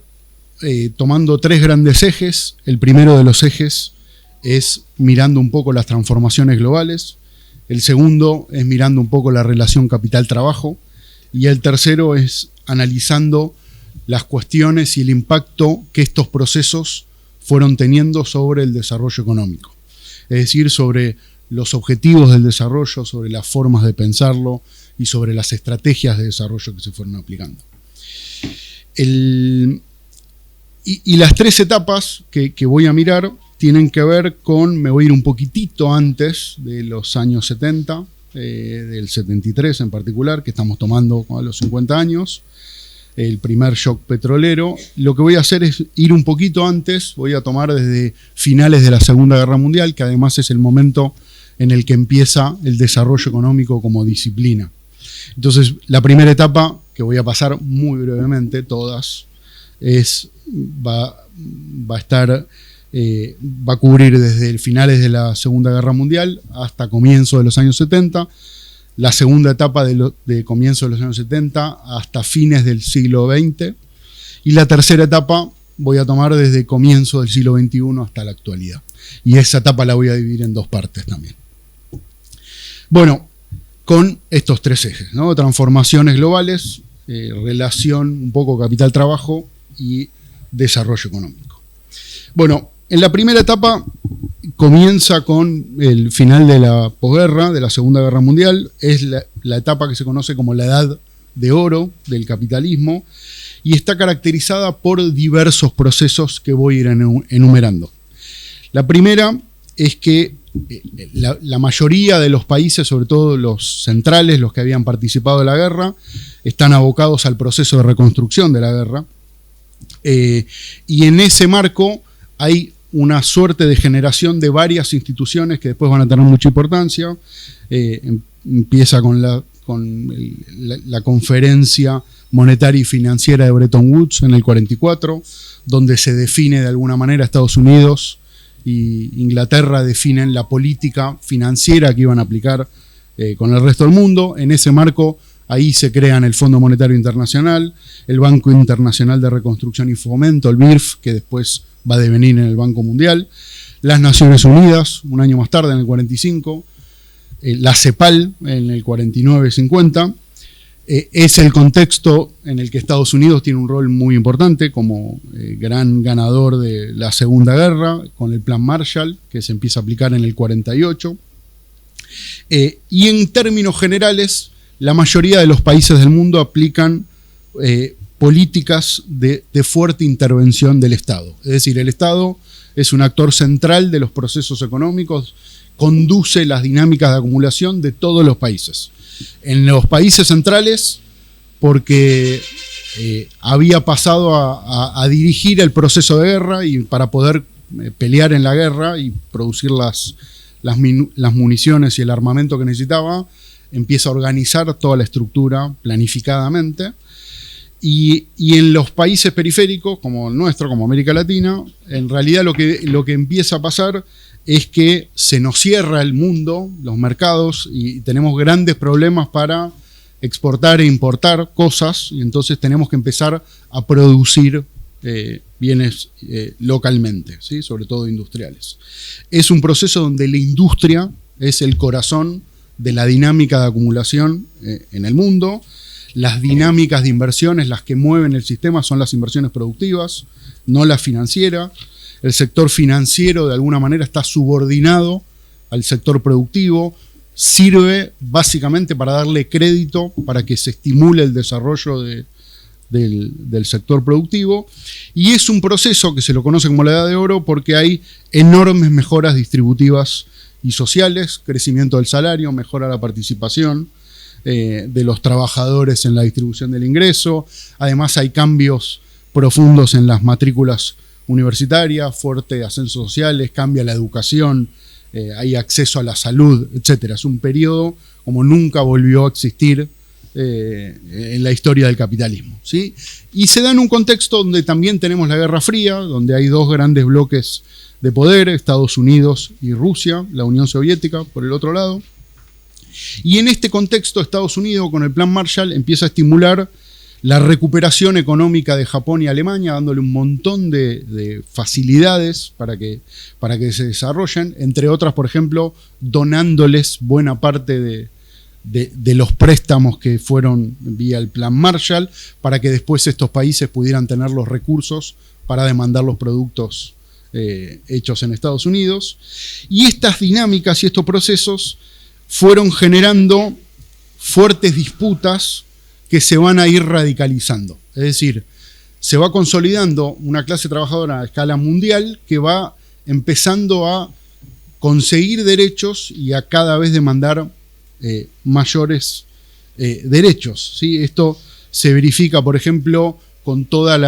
tomando 3 grandes ejes. El primero de los ejes es mirando un poco las transformaciones globales, el segundo es mirando un poco la relación capital-trabajo y el tercero es analizando las cuestiones y el impacto que estos procesos fueron teniendo sobre el desarrollo económico. Es decir, sobre los objetivos del desarrollo, sobre las formas de pensarlo y sobre las estrategias de desarrollo que se fueron aplicando. Y las 3 etapas que voy a mirar tienen que ver con, me voy a ir un poquitito antes de los años 70, del 73 en particular, que estamos tomando a los 50 años, el primer shock petrolero. Lo que voy a hacer es ir un poquito antes, voy a tomar desde finales de la Segunda Guerra Mundial, que además es el momento en el que empieza el desarrollo económico como disciplina. Entonces, la primera etapa, que voy a pasar muy brevemente, todas, va a cubrir desde finales de la Segunda Guerra Mundial hasta comienzo de los años 70, la segunda etapa de comienzo de los años 70 hasta fines del siglo XX, y la tercera etapa voy a tomar desde comienzo del siglo XXI hasta la actualidad. Y esa etapa la voy a dividir en dos partes también. Bueno, con estos tres ejes, ¿no? Transformaciones globales, relación un poco capital-trabajo y desarrollo económico. Bueno, en la primera etapa comienza con el final de la posguerra, de la Segunda Guerra Mundial. Es la etapa que se conoce como la Edad de Oro del capitalismo y está caracterizada por diversos procesos que voy a ir enumerando. La primera es que la mayoría de los países, sobre todo los centrales, los que habían participado de la guerra, están abocados al proceso de reconstrucción de la guerra. Y en ese marco hay una suerte de generación de varias instituciones que después van a tener mucha importancia. Empieza con la conferencia monetaria y financiera de Bretton Woods en el 44, donde se define de alguna manera Estados Unidos y Inglaterra definen la política financiera que iban a aplicar con el resto del mundo. En ese marco, ahí se crean el Fondo Monetario Internacional, el Banco Internacional de Reconstrucción y Fomento, el BIRF, que después va a devenir en el Banco Mundial, las Naciones Unidas, un año más tarde, en el 45, la CEPAL, en el 49-50. Es el contexto en el que Estados Unidos tiene un rol muy importante como gran ganador de la Segunda Guerra, con el Plan Marshall, que se empieza a aplicar en el 48. Y en términos generales, la mayoría de los países del mundo aplican políticas de fuerte intervención del Estado. Es decir, el Estado es un actor central de los procesos económicos, conduce las dinámicas de acumulación de todos los países. En los países centrales, porque había pasado a dirigir el proceso de guerra y para poder pelear en la guerra y producir las municiones y el armamento que necesitaba, empieza a organizar toda la estructura planificadamente. Y en los países periféricos, como el nuestro, como América Latina, en realidad lo que empieza a pasar es que se nos cierra el mundo, los mercados, y tenemos grandes problemas para exportar e importar cosas, y entonces tenemos que empezar a producir bienes localmente, ¿sí? Sobre todo industriales. Es un proceso donde la industria es el corazón de la dinámica de acumulación en el mundo. Las dinámicas de inversiones, las que mueven el sistema, son las inversiones productivas, no la financiera. El sector financiero de alguna manera está subordinado al sector productivo, sirve básicamente para darle crédito para que se estimule el desarrollo del sector productivo, y es un proceso que se lo conoce como la Edad de Oro porque hay enormes mejoras distributivas y sociales, crecimiento del salario, mejora la participación de los trabajadores en la distribución del ingreso. Además hay cambios profundos en las matrículas universitarias, fuerte ascenso sociales, cambia la educación, hay acceso a la salud, etc. Es un periodo como nunca volvió a existir en la historia del capitalismo, ¿sí? Y se da en un contexto donde también tenemos la Guerra Fría, donde hay dos grandes bloques de poder, Estados Unidos y Rusia, la Unión Soviética por el otro lado. Y en este contexto, Estados Unidos, con el Plan Marshall, empieza a estimular la recuperación económica de Japón y Alemania, dándole un montón de facilidades para que se desarrollen, entre otras, por ejemplo, donándoles buena parte de los préstamos que fueron vía el Plan Marshall, para que después estos países pudieran tener los recursos para demandar los productos hechos en Estados Unidos. Y estas dinámicas y estos procesos fueron generando fuertes disputas que se van a ir radicalizando. Es decir, se va consolidando una clase trabajadora a escala mundial que va empezando a conseguir derechos y a cada vez demandar mayores derechos, ¿sí? Esto se verifica, por ejemplo, con todos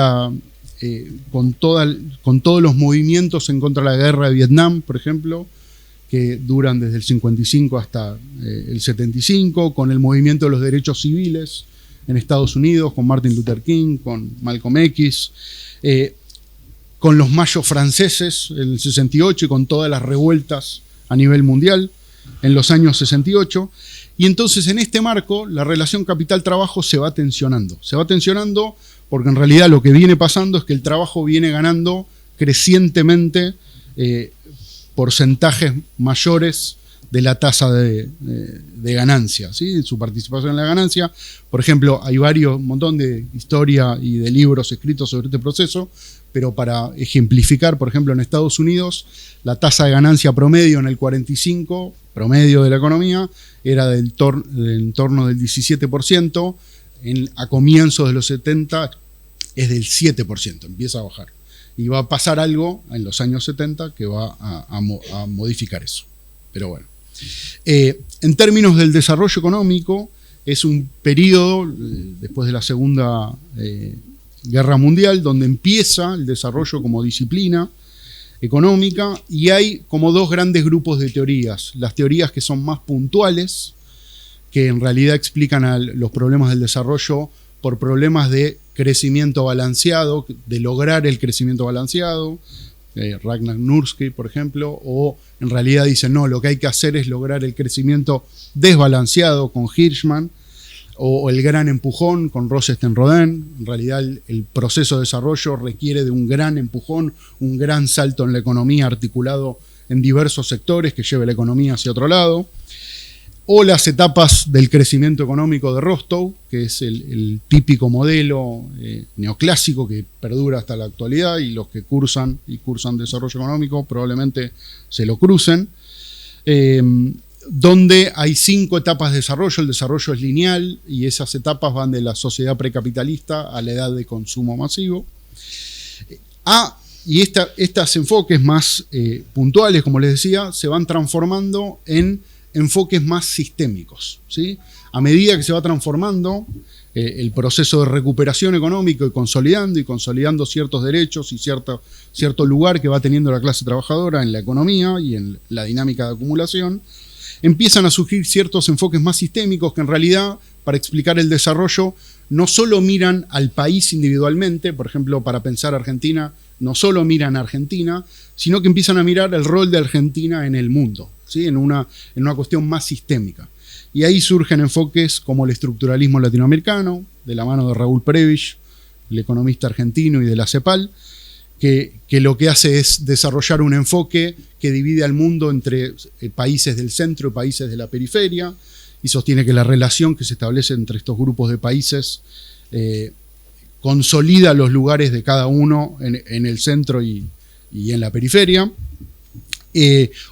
los movimientos en contra de la guerra de Vietnam, por ejemplo, que duran desde el 55 hasta el 75, con el movimiento de los derechos civiles en Estados Unidos, con Martin Luther King, con Malcolm X, con los mayos franceses en el 68 y con todas las revueltas a nivel mundial en los años 68. Y entonces en este marco la relación capital-trabajo se va tensionando. Se va tensionando porque en realidad lo que viene pasando es que el trabajo viene ganando crecientemente porcentajes mayores de la tasa de ganancia, ¿sí? Su participación en la ganancia. Por ejemplo, hay un montón de historia y de libros escritos sobre este proceso, pero para ejemplificar, por ejemplo, en Estados Unidos, la tasa de ganancia promedio en el 45, promedio de la economía, era del entorno del 17%, a comienzos de los 70 es del 7%, empieza a bajar. Y va a pasar algo en los años 70 que va a modificar eso. Pero bueno. En términos del desarrollo económico, es un periodo, después de la Segunda Guerra Mundial, donde empieza el desarrollo como disciplina económica, y hay como dos grandes grupos de teorías. Las teorías que son más puntuales, que en realidad explican los problemas del desarrollo por problemas de crecimiento balanceado, de lograr el crecimiento balanceado, Ragnar Nursky, por ejemplo, o en realidad dicen, no, lo que hay que hacer es lograr el crecimiento desbalanceado con Hirschman, o el gran empujón con Rosenstein-Rodin. En realidad el proceso de desarrollo requiere de un gran empujón, un gran salto en la economía articulado en diversos sectores que lleve la economía hacia otro lado. O las etapas del crecimiento económico de Rostow, que es el típico modelo neoclásico que perdura hasta la actualidad, y los que cursan desarrollo económico probablemente se lo crucen, donde hay 5 etapas de desarrollo. El desarrollo es lineal y esas etapas van de la sociedad precapitalista a la edad de consumo masivo. Y estos enfoques más puntuales, como les decía, se van transformando en enfoques más sistémicos, ¿sí? A medida que se va transformando el proceso de recuperación económico y consolidando ciertos derechos y cierto lugar que va teniendo la clase trabajadora en la economía y en la dinámica de acumulación, empiezan a surgir ciertos enfoques más sistémicos que en realidad, para explicar el desarrollo, no solo miran al país individualmente. Por ejemplo, para pensar Argentina, no solo miran a Argentina, sino que empiezan a mirar el rol de Argentina en el mundo, ¿sí? en una cuestión más sistémica. Y ahí surgen enfoques como el estructuralismo latinoamericano, de la mano de Raúl Prebisch, el economista argentino, y de la CEPAL, que lo que hace es desarrollar un enfoque que divide al mundo entre países del centro y países de la periferia, y sostiene que la relación que se establece entre estos grupos de países consolida los lugares de cada uno en el centro y en la periferia.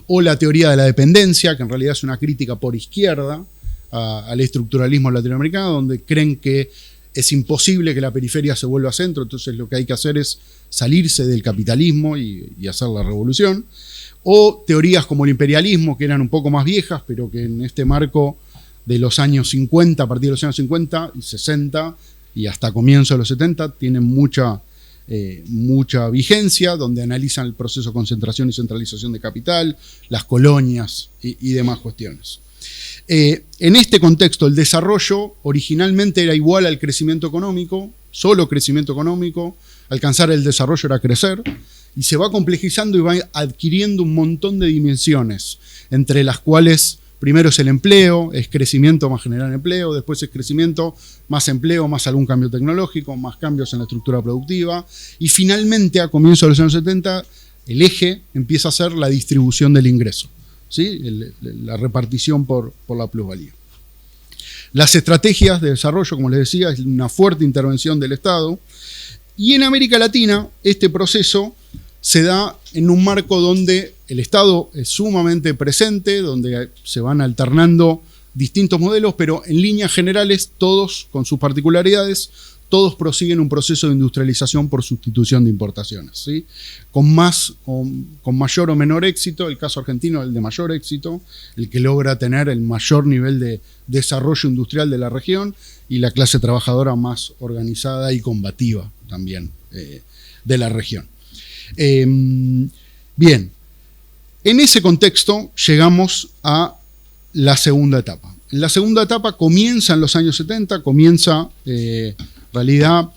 O la teoría de la dependencia, que en realidad es una crítica por izquierda al estructuralismo latinoamericano, donde creen que es imposible que la periferia se vuelva centro, entonces lo que hay que hacer es salirse del capitalismo y hacer la revolución. O teorías como el imperialismo, que eran un poco más viejas, pero que en este marco de los años 50, a partir de los años 50 y 60 y hasta comienzo de los 70, tienen mucha vigencia, donde analizan el proceso de concentración y centralización de capital, las colonias y demás cuestiones. En este contexto, el desarrollo originalmente era igual al crecimiento económico, solo crecimiento económico. Alcanzar el desarrollo era crecer, y se va complejizando y va adquiriendo un montón de dimensiones, entre las cuales primero es el empleo, es crecimiento más generar empleo, después es crecimiento más empleo, más algún cambio tecnológico, más cambios en la estructura productiva, y finalmente a comienzos de los años 70 el eje empieza a ser la distribución del ingreso, ¿sí? La repartición por la plusvalía. Las estrategias de desarrollo, como les decía, es una fuerte intervención del Estado, y en América Latina este proceso se da en un marco donde el Estado es sumamente presente, donde se van alternando distintos modelos, pero en líneas generales, todos con sus particularidades, todos prosiguen un proceso de industrialización por sustitución de importaciones, ¿sí? Con mayor o menor éxito. El caso argentino es el de mayor éxito, el que logra tener el mayor nivel de desarrollo industrial de la región, y la clase trabajadora más organizada y combativa también de la región. Bien, En ese contexto llegamos a la segunda etapa. En la segunda etapa comienza en los años 70, en realidad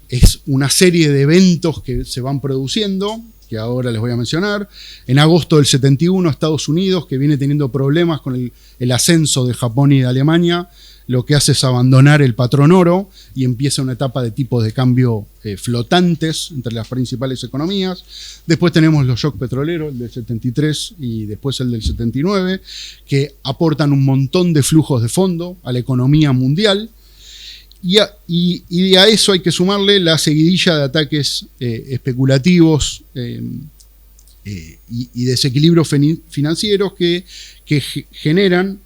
es una serie de eventos que se van produciendo, que ahora les voy a mencionar. En agosto del 71, Estados Unidos, que viene teniendo problemas con el ascenso de Japón y de Alemania, lo que hace es abandonar el patrón oro y empieza una etapa de tipos de cambio flotantes entre las principales economías. Después tenemos los shocks petroleros, el del 73 y después el del 79, que aportan un montón de flujos de fondo a la economía mundial. Y a eso hay que sumarle la seguidilla de ataques especulativos y desequilibrios financieros que generan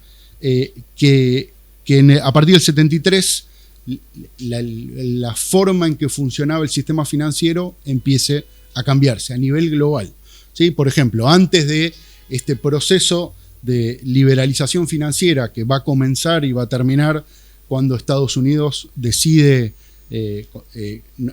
que a partir del 73 la forma en que funcionaba el sistema financiero empiece a cambiarse a nivel global, ¿sí? Por ejemplo, antes de este proceso de liberalización financiera que va a comenzar y va a terminar cuando Estados Unidos decide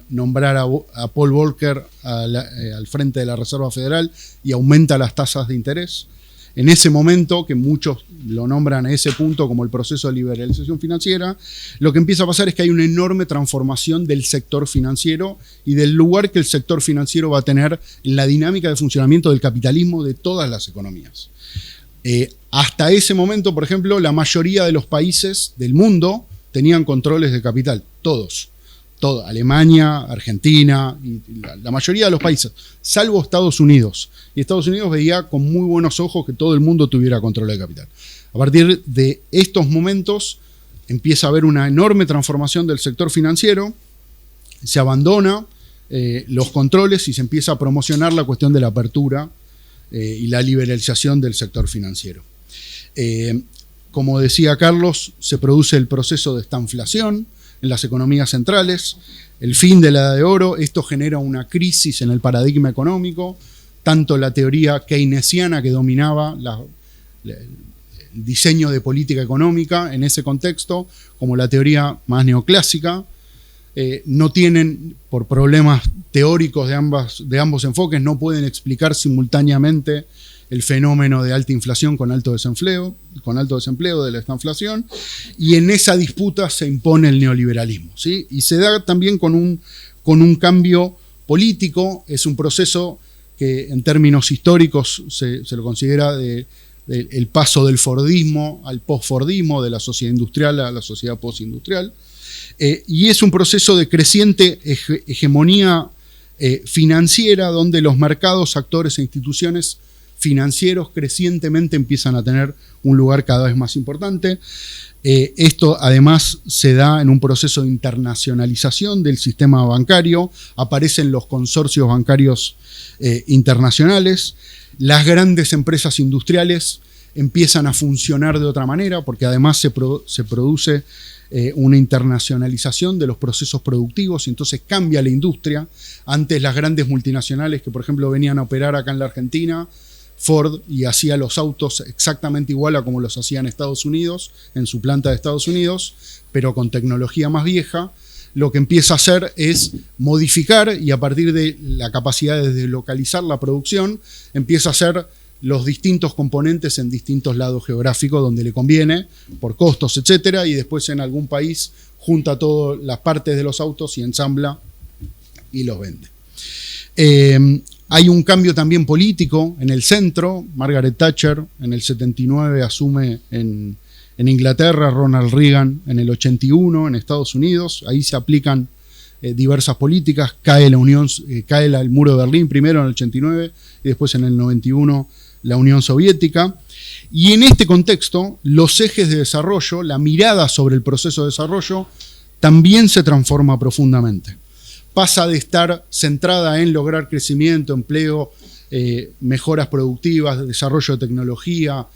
nombrar a Paul Volcker al frente de la Reserva Federal y aumenta las tasas de interés. En ese momento, que muchos lo nombran a ese punto como el proceso de liberalización financiera, lo que empieza a pasar es que hay una enorme transformación del sector financiero y del lugar que el sector financiero va a tener en la dinámica de funcionamiento del capitalismo de todas las economías. Hasta ese momento, por ejemplo, la mayoría de los países del mundo tenían controles de capital, todos. Alemania, Argentina, y la mayoría de los países, salvo Estados Unidos. Y Estados Unidos veía con muy buenos ojos que todo el mundo tuviera control de capital. A partir de estos momentos empieza a haber una enorme transformación del sector financiero, se abandona los controles y se empieza a promocionar la cuestión de la apertura y la liberalización del sector financiero. Como decía Carlos, se produce el proceso de estanflación en las economías centrales, el fin de la Edad de Oro. Esto genera una crisis en el paradigma económico, tanto la teoría keynesiana que dominaba el diseño de política económica en ese contexto, como la teoría más neoclásica, no tienen, por problemas teóricos de ambos enfoques, no pueden explicar simultáneamente el fenómeno de alta inflación con alto desempleo de la estanflación, y en esa disputa se impone el neoliberalismo, ¿sí? Y se da también con un cambio político. Es un proceso que en términos históricos se lo considera el paso del fordismo al postfordismo, de la sociedad industrial a la sociedad postindustrial, y es un proceso de creciente hegemonía financiera, donde los mercados, actores e instituciones financieros crecientemente empiezan a tener un lugar cada vez más importante. Esto además se da en un proceso de internacionalización del sistema bancario, aparecen los consorcios bancarios internacionales, las grandes empresas industriales empiezan a funcionar de otra manera, porque además se produce una internacionalización de los procesos productivos y entonces cambia la industria. Antes las grandes multinacionales que por ejemplo venían a operar acá en la Argentina, Ford, y hacía los autos exactamente igual a como los hacía en Estados Unidos, en su planta de Estados Unidos, pero con tecnología más vieja, lo que empieza a hacer es modificar, y a partir de la capacidad de deslocalizar la producción, empieza a hacer los distintos componentes en distintos lados geográficos donde le conviene, por costos, etcétera, y después en algún país junta todas las partes de los autos y ensambla y los vende. Hay un cambio también político en el centro. Margaret Thatcher en el 79 asume en Inglaterra, Ronald Reagan en el 81 en Estados Unidos. Ahí se aplican diversas políticas. Cae el muro de Berlín primero en el 89 y después en el 91 la Unión Soviética. Y en este contexto, los ejes de desarrollo, la mirada sobre el proceso de desarrollo, también se transforma profundamente. Pasa de estar centrada en lograr crecimiento, empleo, mejoras productivas, desarrollo de tecnología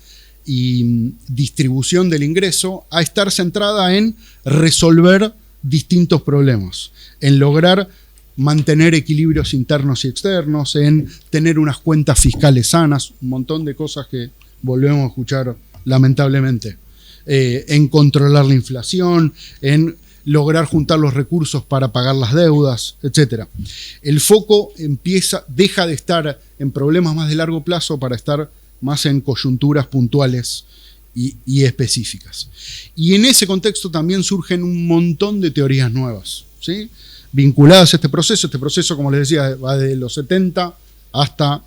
y distribución del ingreso, a estar centrada en resolver distintos problemas, en lograr mantener equilibrios internos y externos, en tener unas cuentas fiscales sanas, un montón de cosas que volvemos a escuchar lamentablemente, en controlar la inflación, en lograr juntar los recursos para pagar las deudas, etc. El foco deja de estar en problemas más de largo plazo para estar más en coyunturas puntuales y específicas. Y en ese contexto también surgen un montón de teorías nuevas, ¿sí?, vinculadas a este proceso. Este proceso, como les decía, va de los 70 hasta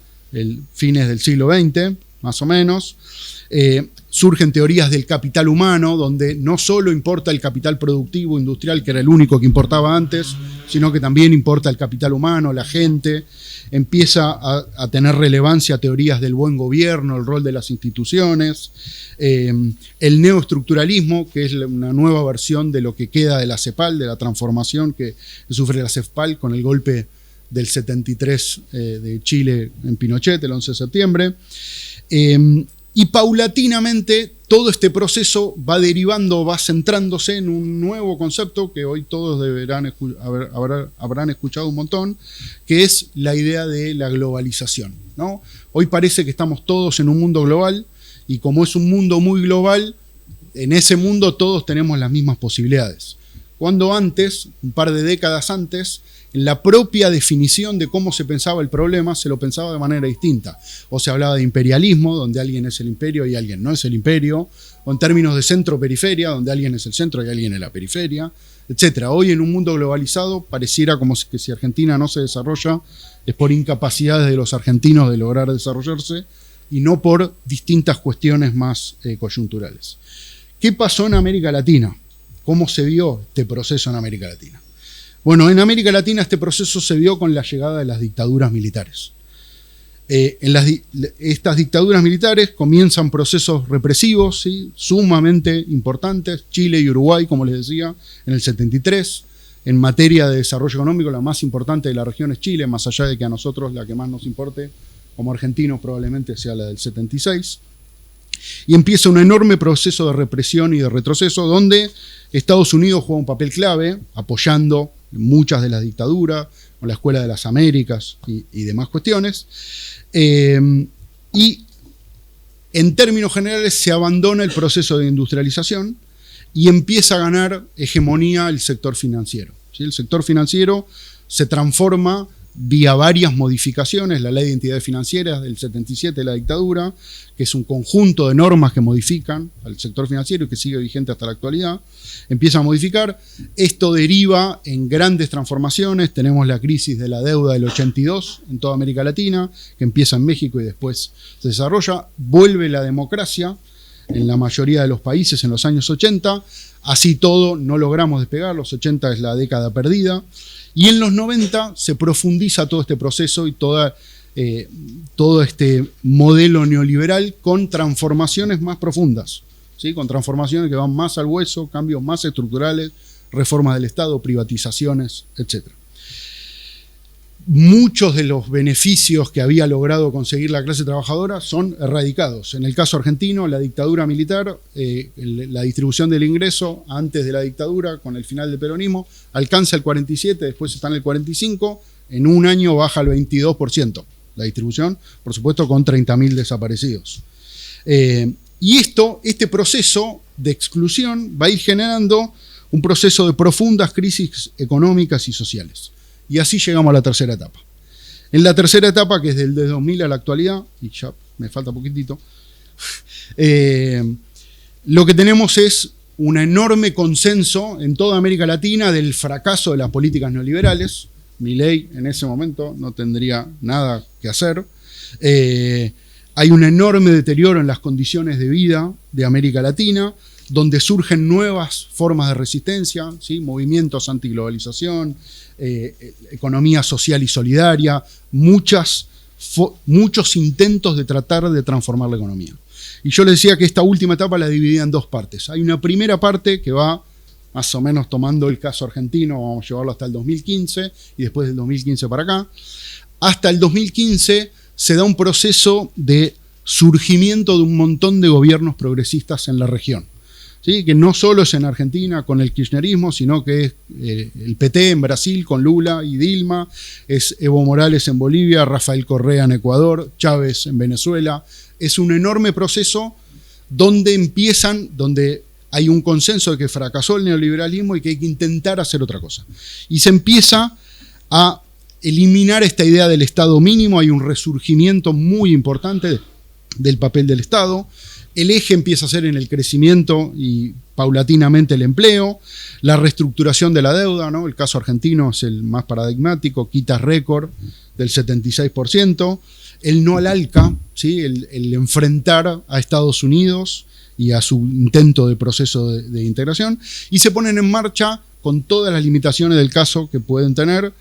fines del siglo XX, más o menos. Surgen teorías del capital humano, donde no solo importa el capital productivo, industrial, que era el único que importaba antes, sino que también importa el capital humano, la gente. Empieza a tener relevancia teorías del buen gobierno, el rol de las instituciones, el neoestructuralismo, que es una nueva versión de lo que queda de la CEPAL, de la transformación que sufre la CEPAL con el golpe del 73 de Chile en Pinochet, el 11 de septiembre. Y paulatinamente todo este proceso va derivando, va centrándose en un nuevo concepto que hoy todos habrán escuchado un montón, que es la idea de la globalización, ¿no? Hoy parece que estamos todos en un mundo global, y como es un mundo muy global, en ese mundo todos tenemos las mismas posibilidades. Cuando antes, un par de décadas antes, en la propia definición de cómo se pensaba el problema, se lo pensaba de manera distinta. O se hablaba de imperialismo, donde alguien es el imperio y alguien no es el imperio, o en términos de centro-periferia, donde alguien es el centro y alguien es la periferia, etc. Hoy, en un mundo globalizado, pareciera como que si Argentina no se desarrolla es por incapacidades de los argentinos de lograr desarrollarse y no por distintas cuestiones más coyunturales. ¿Qué pasó en América Latina? ¿Cómo se vio este proceso en América Latina? Bueno, en América Latina este proceso se vio con la llegada de las dictaduras militares. Estas dictaduras militares comienzan procesos represivos, ¿sí?, sumamente importantes. Chile y Uruguay, como les decía, en el 73. En materia de desarrollo económico, la más importante de la región es Chile, más allá de que a nosotros la que más nos importe como argentinos probablemente sea la del 76. Y empieza un enorme proceso de represión y de retroceso, donde Estados Unidos juega un papel clave, apoyando muchas de las dictaduras, con la Escuela de las Américas y demás cuestiones. Y en términos generales se abandona el proceso de industrialización y empieza a ganar hegemonía el sector financiero, ¿sí? El sector financiero se transforma vía varias modificaciones, la Ley de Entidades Financieras del 77 de la dictadura, que es un conjunto de normas que modifican al sector financiero y que sigue vigente hasta la actualidad, empieza a modificar. Esto deriva en grandes transformaciones. Tenemos la crisis de la deuda del 82 en toda América Latina, que empieza en México y después se desarrolla. Vuelve la democracia en la mayoría de los países en los años 80. Así todo, no logramos despegar. Los 80 es la década perdida. Y en los 90 se profundiza todo este proceso y todo este modelo neoliberal con transformaciones más profundas, ¿sí?, con transformaciones que van más al hueso, cambios más estructurales, reformas del Estado, privatizaciones, etc. Muchos de los beneficios que había logrado conseguir la clase trabajadora son erradicados. En el caso argentino, la dictadura militar, la distribución del ingreso antes de la dictadura, con el final del peronismo, alcanza el 47%, después está en el 45%, en un año baja al 22% la distribución, por supuesto con 30.000 desaparecidos. Y este proceso de exclusión va a ir generando un proceso de profundas crisis económicas y sociales. Y así llegamos a la tercera etapa. En la tercera etapa, que es desde 2000 a la actualidad, y ya me falta poquitito, lo que tenemos es un enorme consenso en toda América Latina del fracaso de las políticas neoliberales. Milei en ese momento no tendría nada que hacer. Hay un enorme deterioro en las condiciones de vida de América Latina, donde surgen nuevas formas de resistencia, ¿sí?, movimientos antiglobalización, economía social y solidaria, muchos intentos de tratar de transformar la economía. Y yo les decía que esta última etapa la dividía en dos partes. Hay una primera parte que va más o menos tomando el caso argentino, vamos a llevarlo hasta el 2015, y después del 2015 para acá. Hasta el 2015 se da un proceso de surgimiento de un montón de gobiernos progresistas en la región, ¿sí?, que no solo es en Argentina con el kirchnerismo, sino que es el PT en Brasil con Lula y Dilma, es Evo Morales en Bolivia, Rafael Correa en Ecuador, Chávez en Venezuela. Es un enorme proceso donde hay un consenso de que fracasó el neoliberalismo y que hay que intentar hacer otra cosa. Y se empieza a eliminar esta idea del Estado mínimo, hay un resurgimiento muy importante del papel del Estado. El eje empieza a ser en el crecimiento y paulatinamente el empleo, la reestructuración de la deuda, ¿no? El caso argentino es el más paradigmático, quitas récord del 76%, el no al ALCA, ¿sí? El enfrentar a Estados Unidos y a su intento de proceso de integración, y se ponen en marcha, con todas las limitaciones del caso que pueden tener,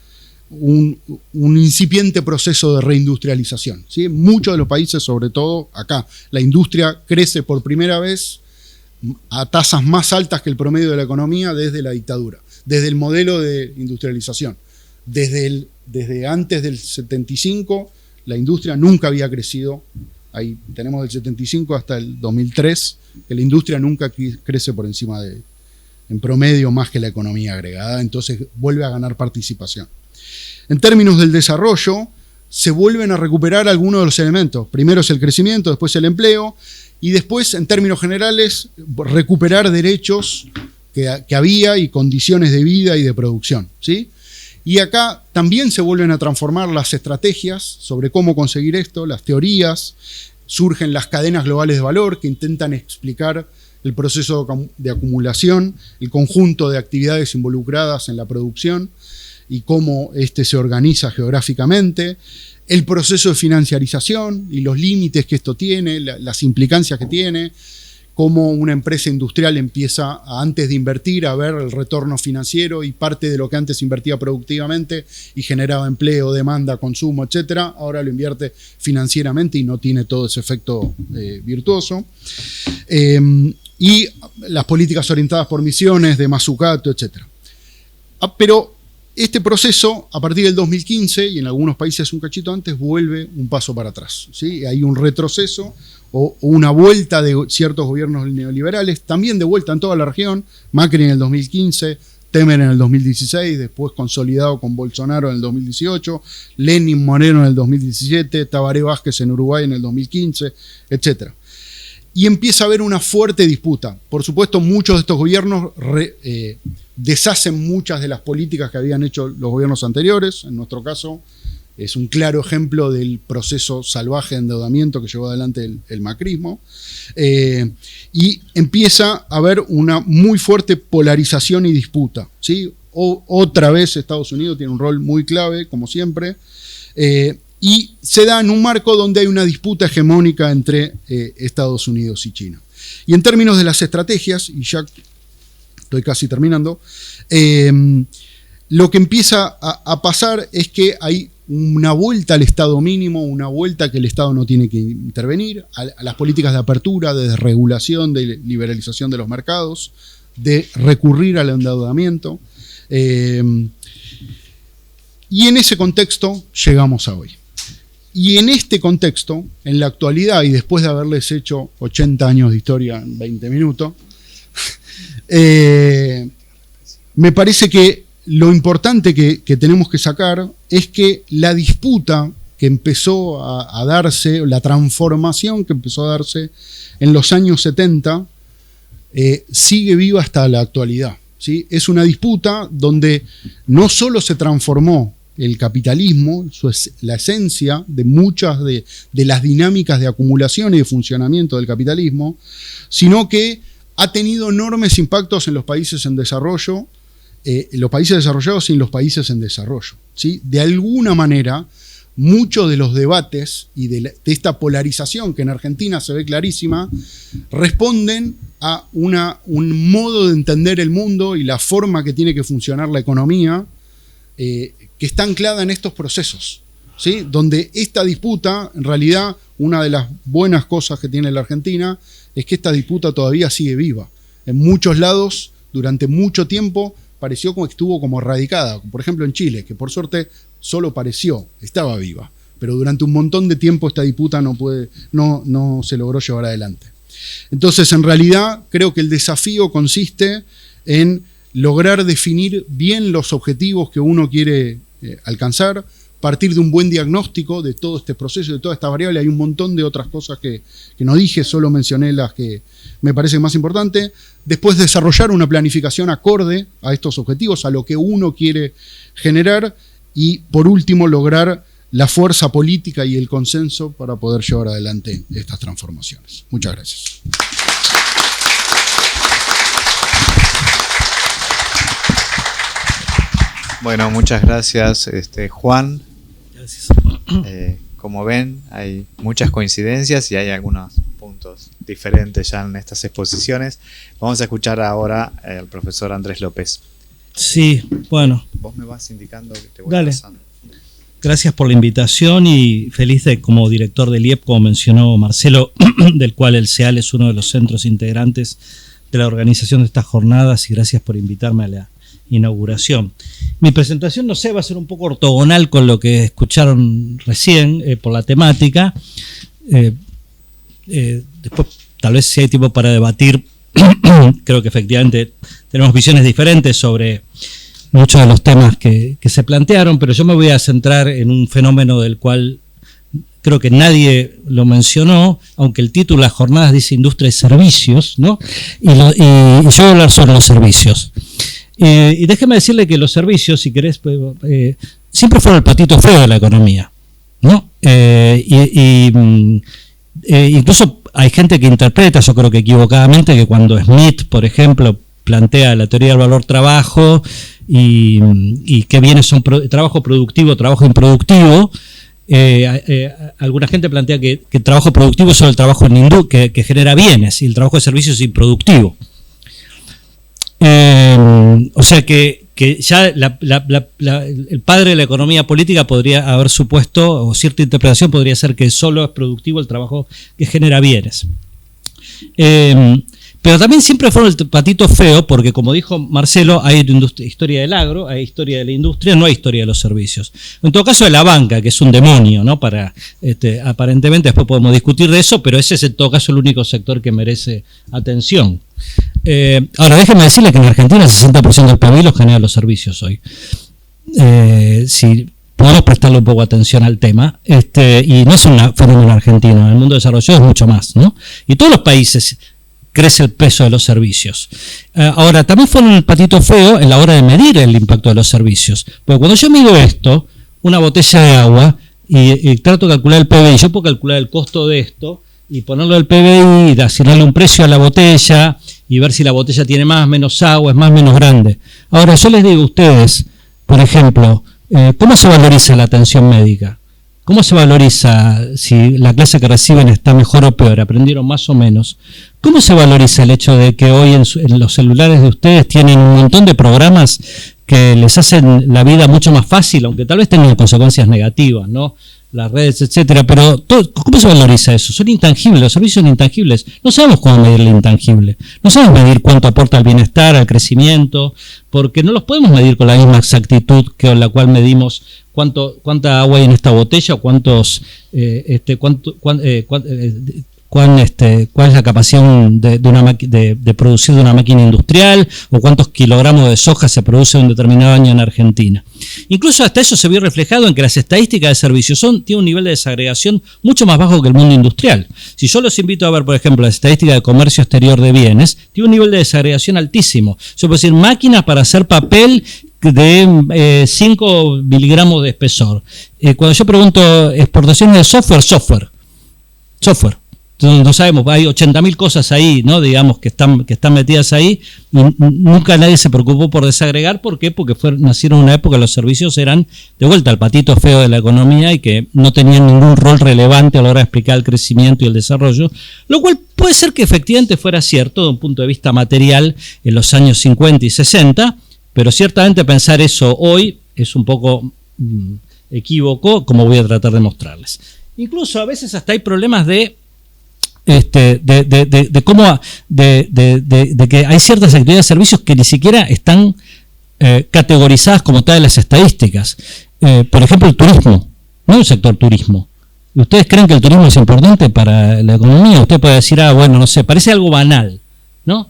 un incipiente proceso de reindustrialización, ¿sí? Muchos de los países, sobre todo acá, la industria crece por primera vez a tasas más altas que el promedio de la economía desde la dictadura, desde el modelo de industrialización. Desde antes del 75, la industria nunca había crecido. Ahí tenemos del 75 hasta el 2003, que la industria nunca crece por encima en promedio, más que la economía agregada, entonces vuelve a ganar participación. En términos del desarrollo, se vuelven a recuperar algunos de los elementos. Primero es el crecimiento, después el empleo, y después, en términos generales, recuperar derechos que había y condiciones de vida y de producción, ¿sí? Y acá también se vuelven a transformar las estrategias sobre cómo conseguir esto, las teorías, surgen las cadenas globales de valor que intentan explicar el proceso de acumulación, el conjunto de actividades involucradas en la producción y cómo este se organiza geográficamente, el proceso de financiarización y los límites que esto tiene, las implicancias que tiene, cómo una empresa industrial empieza, antes de invertir, a ver el retorno financiero y parte de lo que antes invertía productivamente y generaba empleo, demanda, consumo, etcétera, ahora lo invierte financieramente y no tiene todo ese efecto virtuoso. Y las políticas orientadas por misiones de Mazzucato, etcétera. Pero este proceso, a partir del 2015, y en algunos países un cachito antes, vuelve un paso para atrás, ¿sí? Hay un retroceso o una vuelta de ciertos gobiernos neoliberales, también de vuelta en toda la región, Macri en el 2015, Temer en el 2016, después consolidado con Bolsonaro en el 2018, Lenin Moreno en el 2017, Tabaré Vázquez en Uruguay en el 2015, etc. Y empieza a haber una fuerte disputa. Por supuesto, muchos de estos gobiernos deshacen muchas de las políticas que habían hecho los gobiernos anteriores. En nuestro caso, es un claro ejemplo del proceso salvaje de endeudamiento que llevó adelante el macrismo. Y empieza a haber una muy fuerte polarización y disputa, ¿sí? Otra vez Estados Unidos tiene un rol muy clave, como siempre, y se da en un marco donde hay una disputa hegemónica entre Estados Unidos y China. Y en términos de las estrategias, y ya estoy casi terminando, lo que empieza a pasar es que hay una vuelta al Estado mínimo, una vuelta que el Estado no tiene que intervenir, a las políticas de apertura, de desregulación, de liberalización de los mercados, de recurrir al endeudamiento. Y en ese contexto llegamos a hoy. Y en este contexto, en la actualidad, y después de haberles hecho 80 años de historia en 20 minutos, me parece que lo importante que tenemos que sacar es que la disputa que empezó a darse, la transformación que empezó a darse en los años 70, sigue viva hasta la actualidad, ¿sí? Es una disputa donde no solo se transformó el capitalismo, la esencia de muchas de las dinámicas de acumulación y de funcionamiento del capitalismo, sino que ha tenido enormes impactos en los países en desarrollo, los países desarrollados y en los países en desarrollo, ¿sí? De alguna manera, muchos de los debates y de esta polarización que en Argentina se ve clarísima, responden a un modo de entender el mundo y la forma que tiene que funcionar la economía, que está anclada en estos procesos, ¿sí? Donde esta disputa, en realidad, una de las buenas cosas que tiene la Argentina es que esta disputa todavía sigue viva. En muchos lados, durante mucho tiempo, pareció como que estuvo como erradicada. Por ejemplo, en Chile, que por suerte solo pareció, estaba viva. Pero durante un montón de tiempo esta disputa no se logró llevar adelante. Entonces, en realidad, creo que el desafío consiste en lograr definir bien los objetivos que uno quiere alcanzar, partir de un buen diagnóstico de todo este proceso, de toda esta variable. Hay un montón de otras cosas que no dije, solo mencioné las que me parecen más importantes. Después desarrollar una planificación acorde a estos objetivos, a lo que uno quiere generar. Y por último, lograr la fuerza política y el consenso para poder llevar adelante estas transformaciones. Muchas gracias. Bueno, muchas gracias, Juan. Gracias. Como ven, hay muchas coincidencias y hay algunos puntos diferentes ya en estas exposiciones. Vamos a escuchar ahora al profesor Andrés López. Sí, bueno. Vos me vas indicando que te voy Dale. pasando. Gracias por la invitación y feliz de, como director del IEP, como mencionó Marcelo, del cual el CEAL es uno de los centros integrantes de la organización de estas jornadas, y gracias por invitarme a la inauguración. Mi presentación, no sé, va a ser un poco ortogonal con lo que escucharon recién por la temática. Después, tal vez si hay tiempo para debatir, creo que efectivamente tenemos visiones diferentes sobre muchos de los temas que se plantearon, pero yo me voy a centrar en un fenómeno del cual creo que nadie lo mencionó, aunque el título de las jornadas dice industria y servicios, ¿no? Y yo voy a hablar sobre los servicios. Y déjeme decirle que los servicios, si querés, siempre fueron el patito feo de la economía, ¿no? Incluso hay gente que interpreta, yo creo que equivocadamente, que cuando Smith, por ejemplo, plantea la teoría del valor trabajo y qué bienes son trabajo productivo, trabajo improductivo, alguna gente plantea que el trabajo productivo es solo el trabajo que genera bienes y el trabajo de servicios es improductivo. O sea que ya el padre de la economía política podría haber supuesto, o cierta interpretación podría ser, que solo es productivo el trabajo que genera bienes. Pero también siempre fueron el patito feo, porque como dijo Marcelo, hay historia del agro, hay historia de la industria, no hay historia de los servicios. En todo caso de la banca, que es un demonio, ¿no? Aparentemente, después podemos discutir de eso, pero ese es en todo caso el único sector que merece atención. Ahora, déjenme decirle que en Argentina el 60% del PIB lo genera los servicios hoy. Si podemos prestarle un poco de atención al tema, y no es un fenómeno argentino, en el mundo desarrollado es mucho más, ¿no? Y todos los países crece el peso de los servicios. Ahora, también fueron el patito feo en la hora de medir el impacto de los servicios. Porque cuando yo mido esto, una botella de agua, y trato de calcular el PBI, yo puedo calcular el costo de esto, y ponerlo del PBI, y asignarle un precio a la botella, y ver si la botella tiene más, menos agua, es más, menos grande. Ahora, yo les digo a ustedes, por ejemplo, ¿cómo se valoriza la atención médica? ¿Cómo se valoriza si la clase que reciben está mejor o peor? ¿Aprendieron más o menos? ¿Cómo se valoriza el hecho de que hoy en los celulares de ustedes tienen un montón de programas que les hacen la vida mucho más fácil, aunque tal vez tengan consecuencias negativas, ¿no? Las redes, etcétera, pero ¿cómo se valoriza eso? Son intangibles, los servicios son intangibles. No sabemos cómo medir lo intangible. No sabemos medir cuánto aporta al bienestar, al crecimiento, porque no los podemos medir con la misma exactitud que con la cual medimos cuánta agua hay en esta botella o cuál es la capacidad de producir de una máquina industrial, o cuántos kilogramos de soja se produce en un determinado año en Argentina. Incluso hasta eso se vio reflejado en que las estadísticas de servicios tienen un nivel de desagregación mucho más bajo que el mundo industrial. Si yo los invito a ver, por ejemplo, las estadísticas de comercio exterior de bienes, tiene un nivel de desagregación altísimo. Yo puedo decir máquinas para hacer papel de 5 miligramos de espesor. Cuando yo pregunto exportaciones de software. No sabemos, hay 80.000 cosas ahí, ¿no? Digamos que están metidas ahí, y nunca nadie se preocupó por desagregar. ¿Por qué? Porque nacieron en una época que los servicios eran, de vuelta, el patito feo de la economía y que no tenían ningún rol relevante a la hora de explicar el crecimiento y el desarrollo, lo cual puede ser que efectivamente fuera cierto desde un punto de vista material en los años 50 y 60, pero ciertamente pensar eso hoy es un poco equívoco, como voy a tratar de mostrarles. Incluso a veces hasta hay problemas de que hay ciertas actividades de servicios que ni siquiera están categorizadas como tal en las estadísticas. Por ejemplo, el turismo, no el sector turismo. ¿Y ustedes creen que el turismo es importante para la economía? Usted puede decir, bueno, no sé, parece algo banal, ¿no?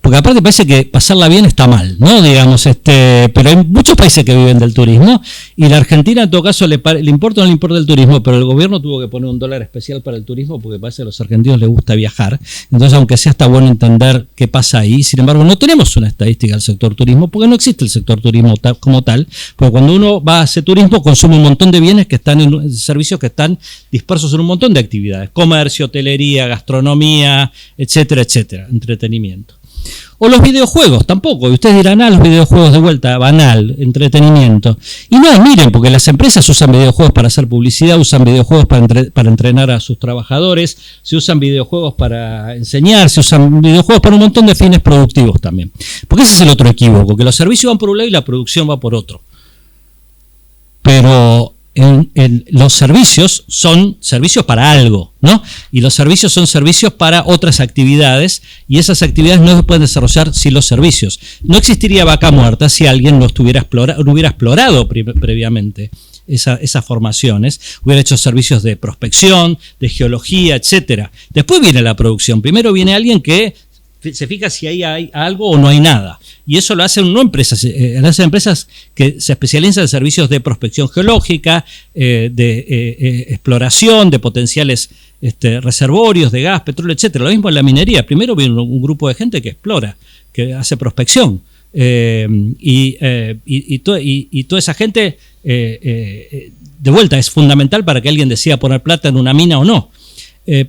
porque aparte parece que pasarla bien está mal, ¿no? Digamos, pero hay muchos países que viven del turismo, y la Argentina en todo caso le importa o no le importa el turismo, pero el gobierno tuvo que poner $1 especial para el turismo porque parece que a los argentinos les gusta viajar. Entonces, aunque sea, está bueno entender qué pasa ahí. Sin embargo, no tenemos una estadística del sector turismo porque no existe el sector turismo como tal, porque cuando uno va a hacer turismo consume un montón de bienes que están en servicios que están dispersos en un montón de actividades: comercio, hotelería, gastronomía, etcétera, etcétera, entretenimiento. O los videojuegos, tampoco. Y ustedes dirán, los videojuegos de vuelta, banal, entretenimiento. Y no, miren, porque las empresas usan videojuegos para hacer publicidad, usan videojuegos para entrenar a sus trabajadores, se usan videojuegos para enseñar, se usan videojuegos para un montón de fines productivos también. Porque ese es el otro equívoco, que los servicios van por un lado y la producción va por otro. Pero los servicios son servicios para algo, ¿no? Y los servicios son servicios para otras actividades, y esas actividades no se pueden desarrollar sin los servicios. No existiría vaca muerta si alguien no hubiera explorado previamente esas formaciones, hubiera hecho servicios de prospección, de geología, etcétera. Después viene la producción. Primero viene alguien que se fija si hay algo o no hay nada. Y eso lo hacen no empresas, lo hacen empresas que se especializan en servicios de prospección geológica, de exploración, de potenciales reservorios de gas, petróleo, etcétera. Lo mismo en la minería. Primero viene un grupo de gente que explora, que hace prospección. Y toda esa gente, de vuelta, es fundamental para que alguien decida poner plata en una mina o no.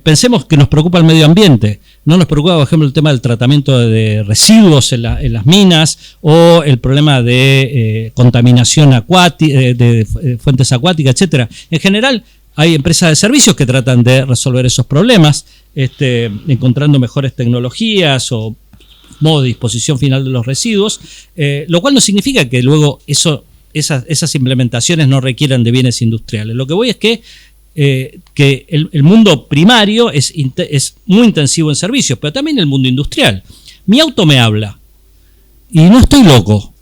Pensemos que nos preocupa el medio ambiente. No nos preocupa, por ejemplo, el tema del tratamiento de residuos en las minas, o el problema de contaminación acuática, de fuentes acuáticas, etcétera. En general, hay empresas de servicios que tratan de resolver esos problemas, encontrando mejores tecnologías o modo de disposición final de los residuos, lo cual no significa que luego esas implementaciones no requieran de bienes industriales. Lo que voy es que el mundo primario es muy intensivo en servicios, pero también el mundo industrial. Mi auto me habla, y no estoy loco,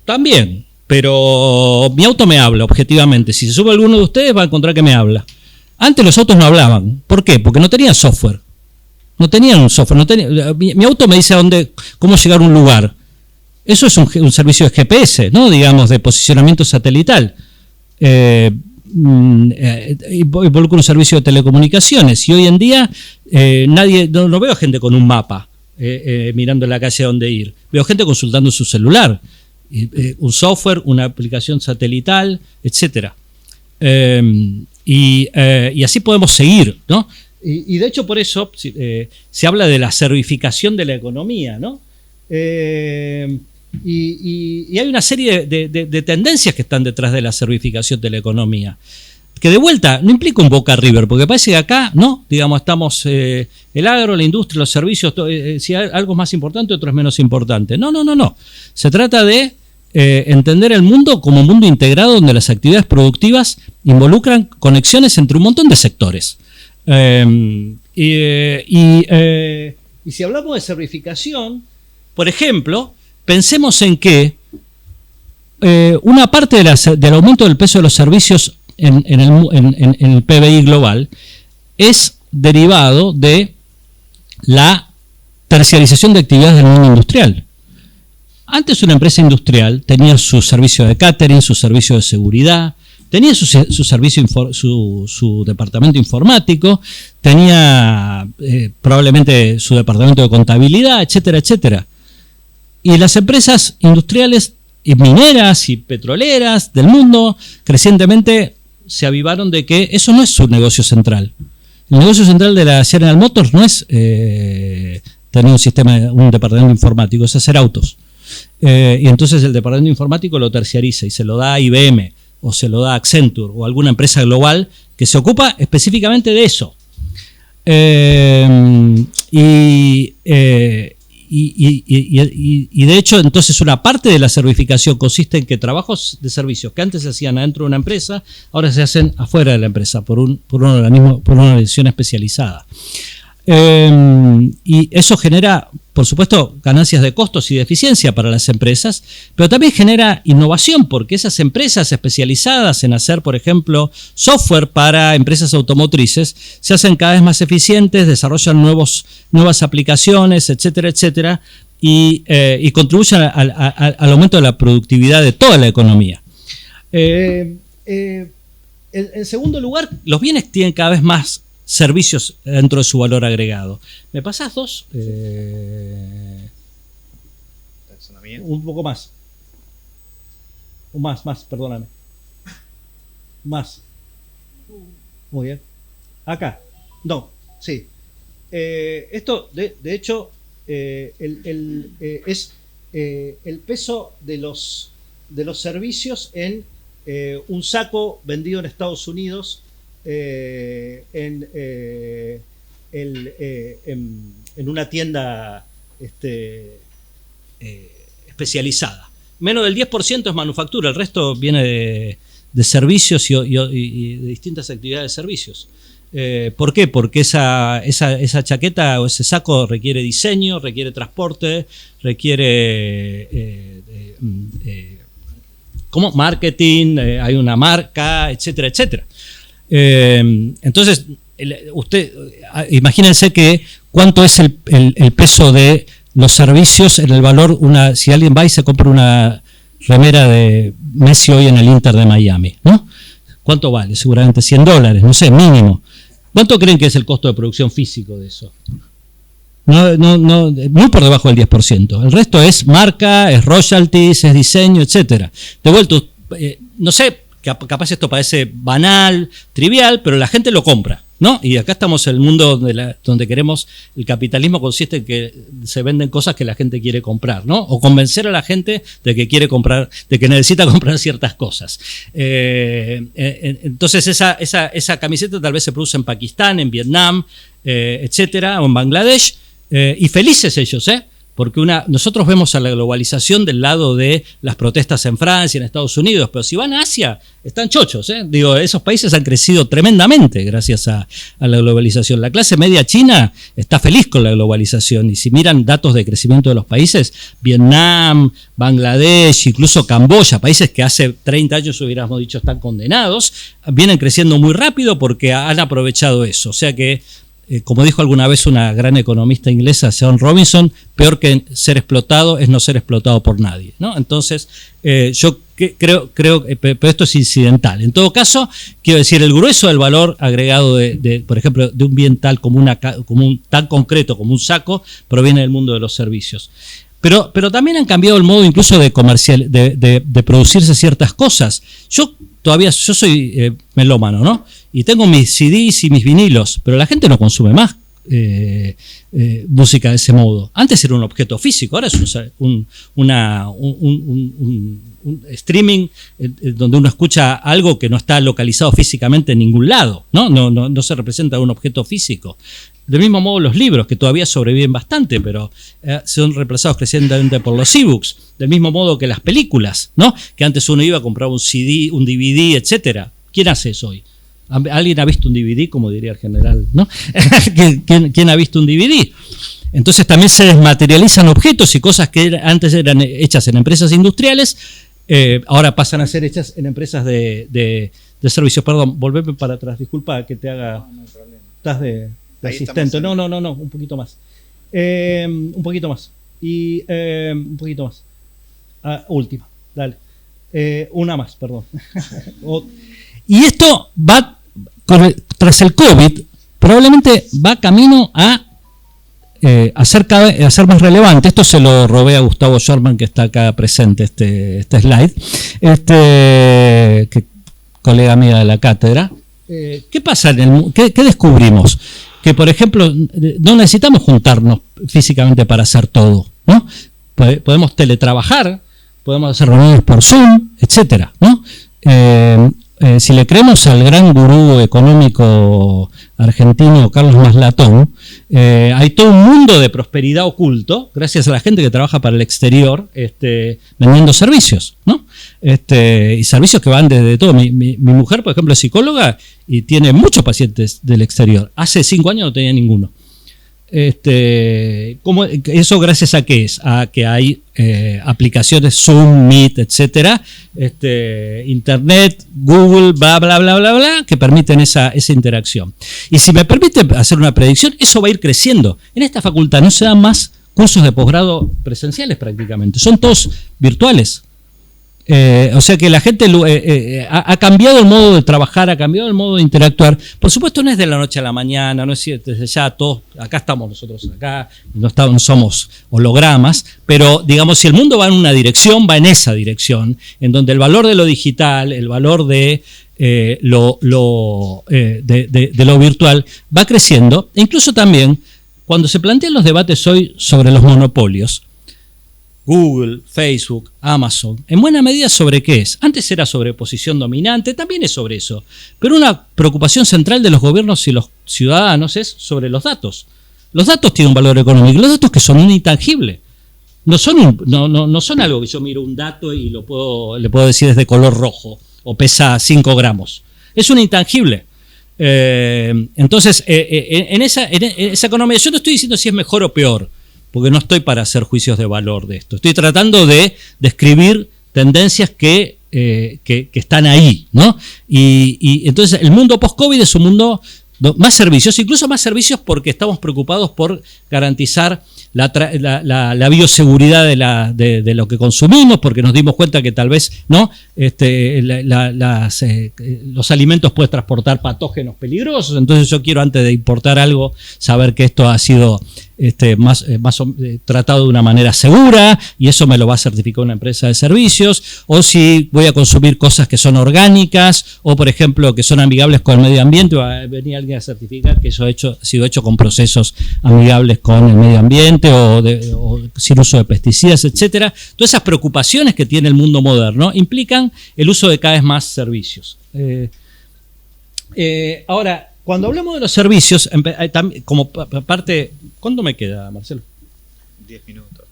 también, pero mi auto me habla objetivamente. Si se sube alguno de ustedes va a encontrar que me habla. Antes los autos no hablaban. ¿Por qué? Porque no tenían software. No tenían un software. Mi auto me dice cómo llegar a un lugar. Eso es un servicio de GPS, ¿no? Digamos, de posicionamiento satelital. Involucra un servicio de telecomunicaciones, y hoy en día no veo gente con un mapa mirando la calle a dónde ir. Veo gente consultando su celular, un software, una aplicación satelital, etcétera. Y así podemos seguir, ¿no? Y de hecho por eso se habla de la servificación de la economía, ¿no? Y hay una serie de tendencias que están detrás de la servificación de la economía, que de vuelta no implica un Boca River, porque parece que acá, no, digamos, estamos el agro, la industria, los servicios, si algo es más importante, otro es menos importante. No. Se trata de entender el mundo como un mundo integrado, donde las actividades productivas involucran conexiones entre un montón de sectores. Y si hablamos de servificación, por ejemplo, pensemos en que una parte del aumento del peso de los servicios en el PBI global es derivado de la terciarización de actividades del mundo industrial. Antes una empresa industrial tenía su servicio de catering, su servicio de seguridad, tenía su servicio, su departamento informático, tenía probablemente su departamento de contabilidad, etcétera, etcétera. Y las empresas industriales y mineras y petroleras del mundo crecientemente se avivaron de que eso no es su negocio central. El negocio central de la General Motors no es tener un departamento informático, es hacer autos. Y entonces el departamento informático lo terciariza y se lo da a IBM, o se lo da a Accenture, o alguna empresa global que se ocupa específicamente de eso. Y de hecho, entonces, una parte de la servificación consiste en que trabajos de servicios que antes se hacían adentro de una empresa, ahora se hacen afuera de la empresa por una organización especializada. Y eso genera por supuesto, ganancias de costos y de eficiencia para las empresas, pero también genera innovación, porque esas empresas especializadas en hacer, por ejemplo, software para empresas automotrices, se hacen cada vez más eficientes, desarrollan nuevas aplicaciones, etcétera, etcétera, y contribuyen al aumento de la productividad de toda la economía. En segundo lugar, los bienes tienen cada vez más servicios dentro de su valor agregado. ¿Me pasás dos? Un poco más. Más, perdóname. Más. Muy bien. Acá. No, sí. Esto, de hecho, es el peso de los servicios en un saco vendido en Estados Unidos en una tienda especializada. Menos del 10% es manufactura, el resto viene de servicios y de distintas actividades de servicios. ¿Por qué? Porque esa chaqueta o ese saco requiere diseño, requiere transporte, requiere ¿cómo? Marketing, hay una marca, etcétera, etcétera. Entonces, imagínense que cuánto es el peso de los servicios en el valor. Si alguien va y se compra una remera de Messi hoy en el Inter de Miami, ¿no? ¿Cuánto vale? Seguramente $100, no sé, mínimo. ¿Cuánto creen que es el costo de producción físico de eso? No, muy por debajo del 10%. El resto es marca, es royalties, es diseño, etcétera. De vuelta, no sé, capaz esto parece banal, trivial, pero la gente lo compra, ¿no? Y acá estamos en el mundo donde queremos, el capitalismo consiste en que se venden cosas que la gente quiere comprar, ¿no? O convencer a la gente de que quiere comprar, de que necesita comprar ciertas cosas. Entonces esa camiseta tal vez se produce en Pakistán, en Vietnam, etcétera, o en Bangladesh, y felices ellos, porque nosotros vemos a la globalización del lado de las protestas en Francia, en Estados Unidos, pero si van a Asia, están chochos. Digo, esos países han crecido tremendamente gracias a la globalización. La clase media china está feliz con la globalización, y si miran datos de crecimiento de los países, Vietnam, Bangladesh, incluso Camboya, países que hace 30 años hubiéramos dicho están condenados, vienen creciendo muy rápido porque han aprovechado eso. O sea que, como dijo alguna vez una gran economista inglesa, Sean Robinson, peor que ser explotado es no ser explotado por nadie, ¿no? Entonces, yo creo, pero esto es incidental. En todo caso, quiero decir, el grueso del valor agregado por ejemplo, de un bien tal tan concreto como un saco, proviene del mundo de los servicios. Pero también han cambiado el modo incluso de producirse ciertas cosas. Yo soy melómano, ¿no? Y tengo mis CDs y mis vinilos, pero la gente no consume más música de ese modo. Antes era un objeto físico, ahora es un streaming donde uno escucha algo que no está localizado físicamente en ningún lado, ¿no? No se representa un objeto físico. Del mismo modo los libros, que todavía sobreviven bastante, pero son reemplazados crecientemente por los ebooks. Del mismo modo que las películas, ¿no? Que antes uno iba a comprar un CD, un DVD, etcétera. ¿Quién hace eso hoy? ¿Alguien ha visto un DVD, como diría el general, ¿no? ¿Quién ha visto un DVD? Entonces también se desmaterializan objetos y cosas que antes eran hechas en empresas industriales, ahora pasan a ser hechas en empresas de servicios. Perdón, volveme para atrás, disculpa que te haga... No hay problema. Estás de asistente. No, un poquito más. Un poquito más. Y un poquito más. Última, dale. Una más, perdón. Y esto va, tras el COVID, probablemente va camino a hacer más relevante. Esto se lo robé a Gustavo Sherman, que está acá presente, este slide, que colega mía de la cátedra. ¿Qué pasa qué descubrimos? Que, por ejemplo, no necesitamos juntarnos físicamente para hacer todo, ¿no? Podemos teletrabajar, podemos hacer reuniones por Zoom, etcétera, ¿no? Si le creemos al gran gurú económico argentino Carlos Maslatón, hay todo un mundo de prosperidad oculto gracias a la gente que trabaja para el exterior, vendiendo servicios, ¿no? Y servicios que van desde todo. Mi mujer, por ejemplo, es psicóloga y tiene muchos pacientes del exterior. Hace 5 años no tenía ninguno. ¿Eso gracias a qué es? A que hay aplicaciones Zoom, Meet, etcétera, Internet, Google, bla, bla, bla, bla, bla, que permiten esa interacción. Y si me permite hacer una predicción, eso va a ir creciendo. En esta facultad no se dan más cursos de posgrado presenciales prácticamente, son todos virtuales. O sea que la gente ha cambiado el modo de trabajar, ha cambiado el modo de interactuar. Por supuesto no es de la noche a la mañana, no es desde ya todos, acá estamos nosotros acá, no somos hologramas, pero digamos si el mundo va en una dirección, va en esa dirección, en donde el valor de lo digital, el valor de lo virtual va creciendo. E incluso también cuando se plantean los debates hoy sobre los monopolios, Google, Facebook, Amazon, en buena medida sobre qué es. Antes era sobre posición dominante, también es sobre eso. Pero una preocupación central de los gobiernos y los ciudadanos es sobre los datos. Los datos tienen un valor económico, los datos que son un intangible. No son algo que yo miro un dato y le puedo decir es de color rojo o pesa 5 gramos. Es un intangible. Entonces, en esa economía, yo no estoy diciendo si es mejor o peor, porque no estoy para hacer juicios de valor de esto. Estoy tratando de describir tendencias que están ahí, ¿no? Y entonces el mundo post-COVID es un mundo más servicios, incluso más servicios porque estamos preocupados por garantizar la bioseguridad de lo que consumimos, porque nos dimos cuenta que tal vez no los alimentos pueden transportar patógenos peligrosos. Entonces yo quiero, antes de importar algo, saber que esto ha sido tratado de una manera segura, y eso me lo va a certificar una empresa de servicios. O si voy a consumir cosas que son orgánicas o, por ejemplo, que son amigables con el medio ambiente, va a venir alguien a certificar que eso ha sido hecho con procesos amigables con el medio ambiente o sin uso de pesticidas, etcétera. Todas esas preocupaciones que tiene el mundo moderno implican el uso de cada vez más servicios. Ahora, cuando hablamos de los servicios, como parte... ¿Cuánto me queda, Marcelo? 10 minutos.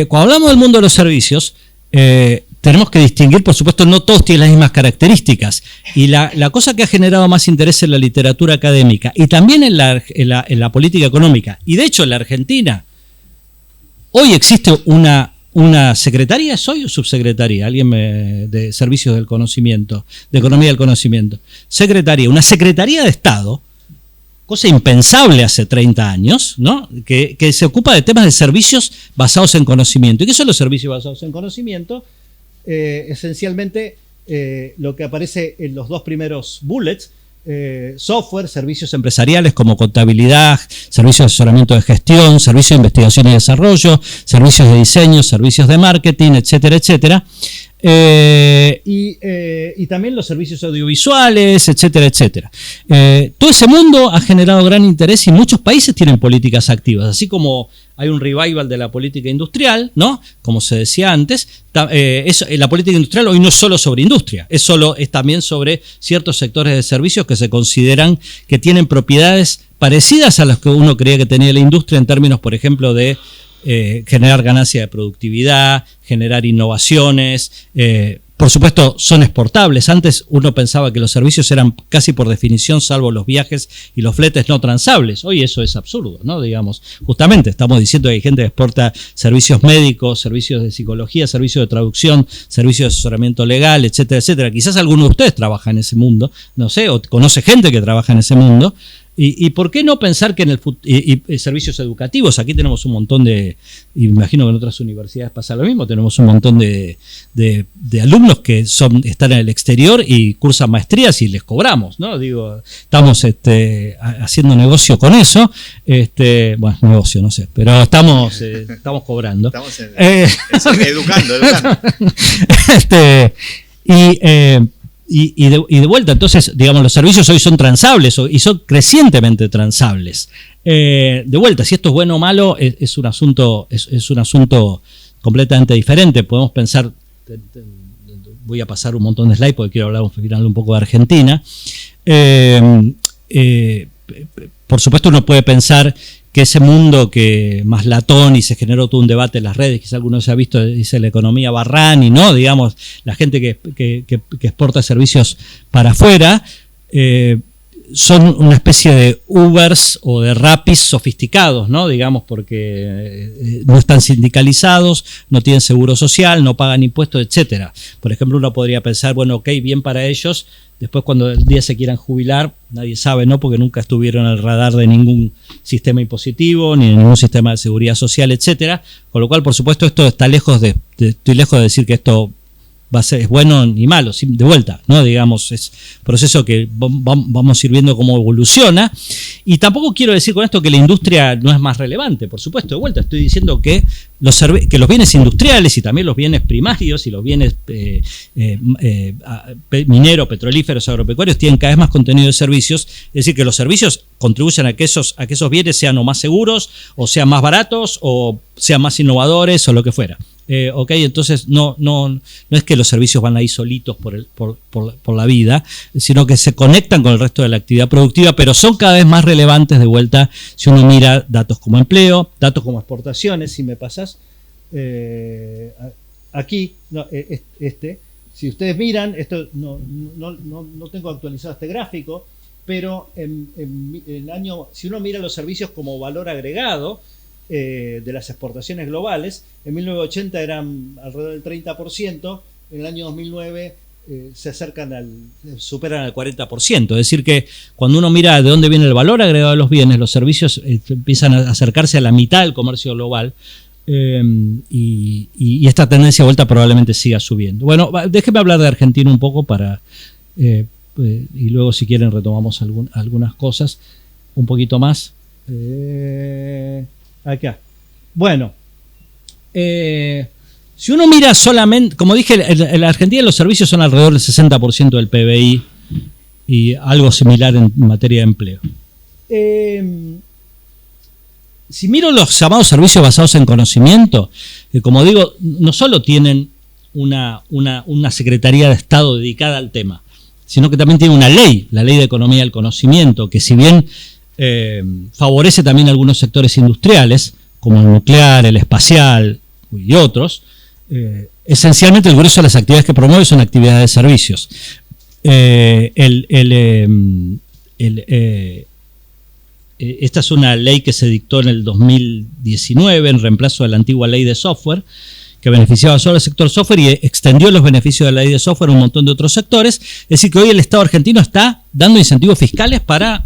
Cuando hablamos del mundo de los servicios, tenemos que distinguir, por supuesto, no todos tienen las mismas características. Y la cosa que ha generado más interés en la literatura académica y también en la política económica, y de hecho en la Argentina, hoy existe una secretaría, ¿soy o subsecretaría? Alguien de Servicios del Conocimiento, de Economía del Conocimiento. Una secretaría de Estado, cosa impensable hace 30 años, ¿no? Que se ocupa de temas de servicios basados en conocimiento. ¿Y qué son los servicios basados en conocimiento? Esencialmente, lo que aparece en los 2 primeros bullets, software, servicios empresariales como contabilidad, servicios de asesoramiento de gestión, servicios de investigación y desarrollo, servicios de diseño, servicios de marketing, etcétera, etcétera. Y también los servicios audiovisuales, etcétera, etcétera. Todo ese mundo ha generado gran interés y muchos países tienen políticas activas, así como hay un revival de la política industrial, ¿no? Como se decía antes, la política industrial hoy no es solo sobre industria, es también sobre ciertos sectores de servicios que se consideran que tienen propiedades parecidas a las que uno creía que tenía la industria en términos, por ejemplo, de generar ganancia de productividad, generar innovaciones. Por supuesto, son exportables. Antes uno pensaba que los servicios eran casi por definición, salvo los viajes y los fletes, no transables. Hoy eso es absurdo, ¿no? Digamos, justamente estamos diciendo que hay gente que exporta servicios médicos, servicios de psicología, servicios de traducción, servicios de asesoramiento legal, etcétera, etcétera. Quizás alguno de ustedes trabaja en ese mundo, no sé, o conoce gente que trabaja en ese mundo. ¿Y por qué no pensar que en el servicios educativos? Aquí tenemos un montón y me imagino que en otras universidades pasa lo mismo, tenemos un montón de alumnos que están en el exterior y cursan maestrías y les cobramos, ¿no? Digo, estamos haciendo negocio con eso, bueno, negocio, no sé, pero estamos cobrando. Estamos educando. Y de vuelta, entonces, digamos, los servicios hoy son transables y son crecientemente transables. De vuelta, si esto es bueno o malo, es un asunto completamente diferente. Podemos pensar, voy a pasar un montón de slides porque quiero hablar un poco de Argentina. Por supuesto, uno puede pensar que ese mundo que más latón y se generó todo un debate en las redes, quizás alguno se ha visto, dice la economía Barrani, ¿no? Digamos, la gente que exporta servicios para afuera, son una especie de Ubers o de Rapis sofisticados, ¿no? Digamos, porque no están sindicalizados, no tienen seguro social, no pagan impuestos, etcétera. Por ejemplo, uno podría pensar, bueno, ok, bien para ellos, después cuando el día se quieran jubilar, nadie sabe, ¿no? Porque nunca estuvieron al radar de ningún sistema impositivo, ni de ningún sistema de seguridad social, etcétera. Con lo cual, por supuesto, esto está estoy lejos de decir que esto es bueno ni malo, de vuelta, ¿no? Digamos, es proceso que vamos a ir viendo cómo evoluciona. Y tampoco quiero decir con esto que la industria no es más relevante, por supuesto, de vuelta, estoy diciendo que los bienes industriales y también los bienes primarios y los bienes mineros, petrolíferos, agropecuarios tienen cada vez más contenido de servicios, es decir, que los servicios contribuyen a que esos bienes sean o más seguros, o sean más baratos, o sean más innovadores, o lo que fuera. Entonces no es que los servicios van ahí solitos por la vida, sino que se conectan con el resto de la actividad productiva, pero son cada vez más relevantes de vuelta si uno mira datos como empleo, datos como exportaciones. Si me pasas aquí, si ustedes miran, esto no tengo actualizado este gráfico, pero si uno mira los servicios como valor agregado de las exportaciones globales, en 1980 eran alrededor del 30%, en el año 2009 superan al 40%. Es decir que cuando uno mira de dónde viene el valor agregado de los bienes, los servicios empiezan a acercarse a la mitad del comercio global, y esta tendencia de vuelta probablemente siga subiendo. Bueno, déjenme hablar de Argentina un poco y luego si quieren retomamos algunas cosas un poquito más. Acá. Bueno, si uno mira solamente, como dije, en la Argentina los servicios son alrededor del 60% del PBI y algo similar en materia de empleo. Si miro los llamados servicios basados en conocimiento, como digo, no solo tienen una Secretaría de Estado dedicada al tema, sino que también tiene una ley, la Ley de Economía del Conocimiento, que si bien favorece también algunos sectores industriales, como el nuclear, el espacial y otros, esencialmente el grueso de las actividades que promueve son actividades de servicios. Esta es una ley que se dictó en el 2019 en reemplazo de la antigua ley de software, que beneficiaba solo al sector software y extendió los beneficios de la ley de software a un montón de otros sectores. Es decir, que hoy el Estado argentino está dando incentivos fiscales para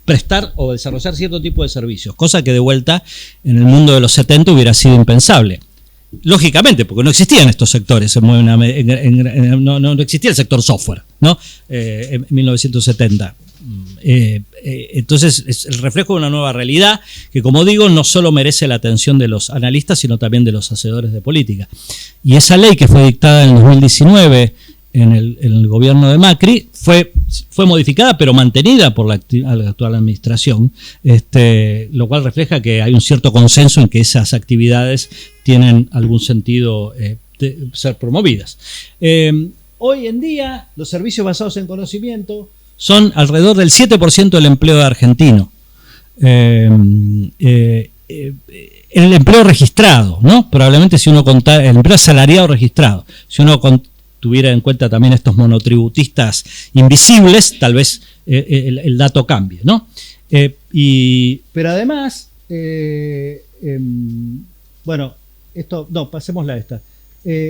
prestar o desarrollar cierto tipo de servicios, cosa que de vuelta en el mundo de los 70 hubiera sido impensable. Lógicamente, porque no existían estos sectores, no existía el sector software, ¿no? En 1970. Entonces es el reflejo de una nueva realidad que, como digo, no solo merece la atención de los analistas, sino también de los hacedores de política. Y esa ley que fue dictada en el 2019 en el gobierno de Macri fue modificada pero mantenida por la actual administración, lo cual refleja que hay un cierto consenso en que esas actividades tienen algún sentido de ser promovidas. Hoy en día los servicios basados en conocimiento son alrededor del 7% del empleo argentino. El empleo registrado, ¿no? Probablemente si uno contara el empleo asalariado registrado, si uno tuviera en cuenta también estos monotributistas invisibles, tal vez el dato cambie, ¿no? Pero además, pasémosla a esta.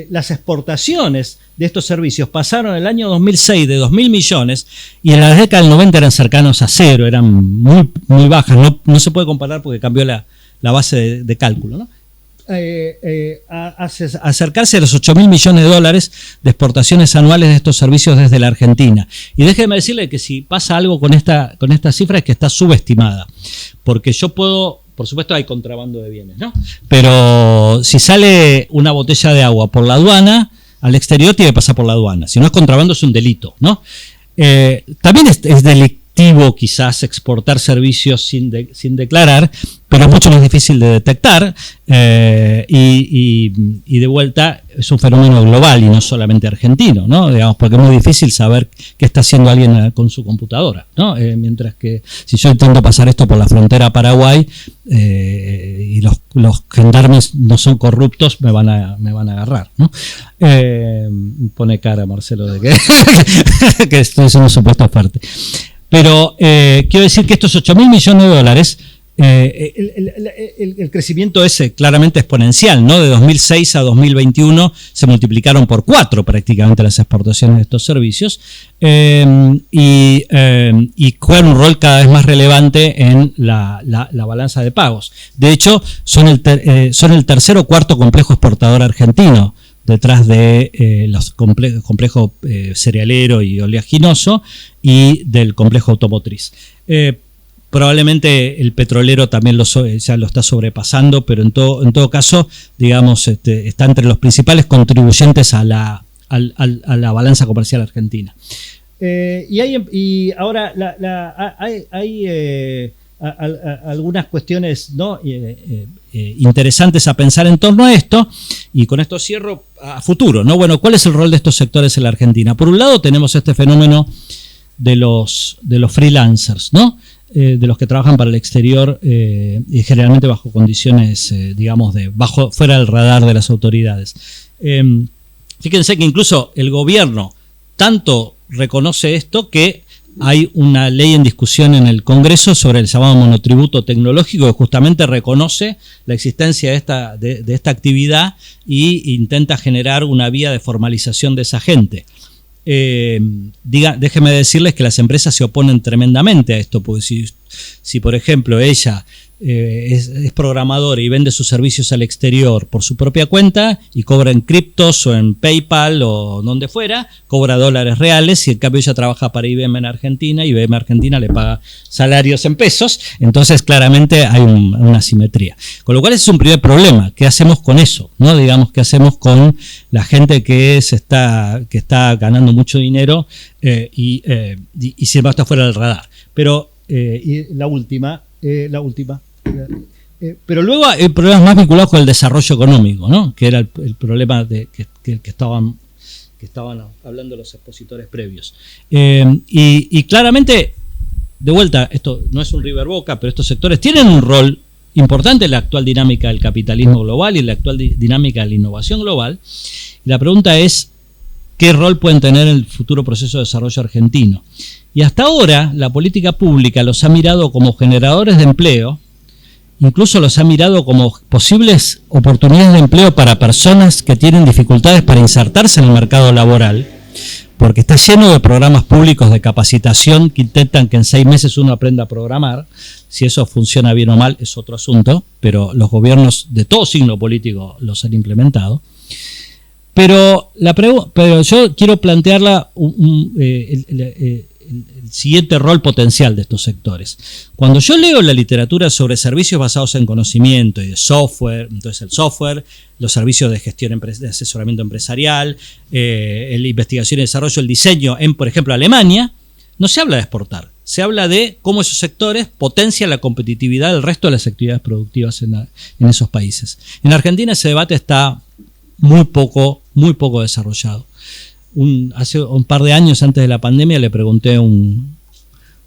Las exportaciones de estos servicios pasaron el año 2006 de 2.000 millones y en la década del 90 eran cercanos a cero, eran muy, muy bajas, no se puede comparar porque cambió la base de cálculo, ¿no? Acercarse a los 8.000 millones de dólares de exportaciones anuales de estos servicios desde la Argentina. Y déjeme decirle que si pasa algo con esta cifra es que está subestimada, porque por supuesto hay contrabando de bienes, ¿no? Pero si sale una botella de agua por la aduana, al exterior tiene que pasar por la aduana. Si no es contrabando es un delito, ¿no? También es atractivo quizás exportar servicios sin declarar, pero es mucho más difícil de detectar y de vuelta es un fenómeno global y no solamente argentino, ¿no? Digamos, porque es muy difícil saber qué está haciendo alguien con su computadora, ¿no? Mientras que si yo intento pasar esto por la frontera a Paraguay y los gendarmes no son corruptos, me van a agarrar, ¿no? Pone cara Marcelo de que estoy haciendo un supuesto fuerte. Pero quiero decir que estos 8.000 millones de dólares, el crecimiento es claramente exponencial, ¿no? De 2006 a 2021 se multiplicaron por 4 prácticamente las exportaciones de estos servicios y juegan un rol cada vez más relevante en la balanza de pagos. De hecho, son el tercer o cuarto complejo exportador argentino, detrás de los complejo cerealero y oleaginoso y del complejo automotriz. Probablemente el petrolero también ya lo está sobrepasando, pero en todo caso, digamos, está entre los principales contribuyentes a la balanza comercial argentina. Y ahora hay algunas cuestiones, ¿no? Interesantes a pensar en torno a esto, y con esto cierro a futuro, ¿no? Bueno, ¿cuál es el rol de estos sectores en la Argentina? Por un lado tenemos este fenómeno de los freelancers, ¿no? De los que trabajan para el exterior y generalmente bajo condiciones, digamos, fuera del radar de las autoridades. Fíjense que incluso el gobierno tanto reconoce esto que hay una ley en discusión en el Congreso sobre el llamado monotributo tecnológico que justamente reconoce la existencia de esta actividad e intenta generar una vía de formalización de esa gente. Déjenme decirles que las empresas se oponen tremendamente a esto, porque si por ejemplo ella es programadora y vende sus servicios al exterior por su propia cuenta y cobra en criptos o en PayPal o donde fuera, cobra dólares reales, y en cambio ella trabaja para IBM en Argentina y IBM Argentina le paga salarios en pesos, entonces claramente hay una asimetría. Con lo cual ese es un primer problema. ¿Qué hacemos con eso? ¿No? Digamos, ¿qué hacemos con la gente que está ganando mucho dinero y sin embargo está fuera del radar? Pero y la última. Pero luego hay problemas más vinculados con el desarrollo económico, ¿no? Que era el problema que estaban hablando los expositores previos. Y claramente, de vuelta, esto no es un River Boca, pero estos sectores tienen un rol importante en la actual dinámica del capitalismo global y en la actual dinámica de la innovación global. Y la pregunta es, ¿qué rol pueden tener en el futuro proceso de desarrollo argentino? Y hasta ahora la política pública los ha mirado como generadores de empleo, incluso los ha mirado como posibles oportunidades de empleo para personas que tienen dificultades para insertarse en el mercado laboral, porque está lleno de programas públicos de capacitación que intentan que en 6 meses uno aprenda a programar. Si eso funciona bien o mal es otro asunto, pero los gobiernos de todo signo político los han implementado. Pero yo quiero plantearla el siguiente rol potencial de estos sectores. Cuando yo leo la literatura sobre servicios basados en conocimiento y de software, entonces el software, los servicios de gestión de asesoramiento empresarial, la investigación y desarrollo, el diseño en, por ejemplo, Alemania, no se habla de exportar, se habla de cómo esos sectores potencian la competitividad del resto de las actividades productivas en esos países. En Argentina ese debate está muy poco desarrollado. Hace un par de años antes de la pandemia le pregunté a un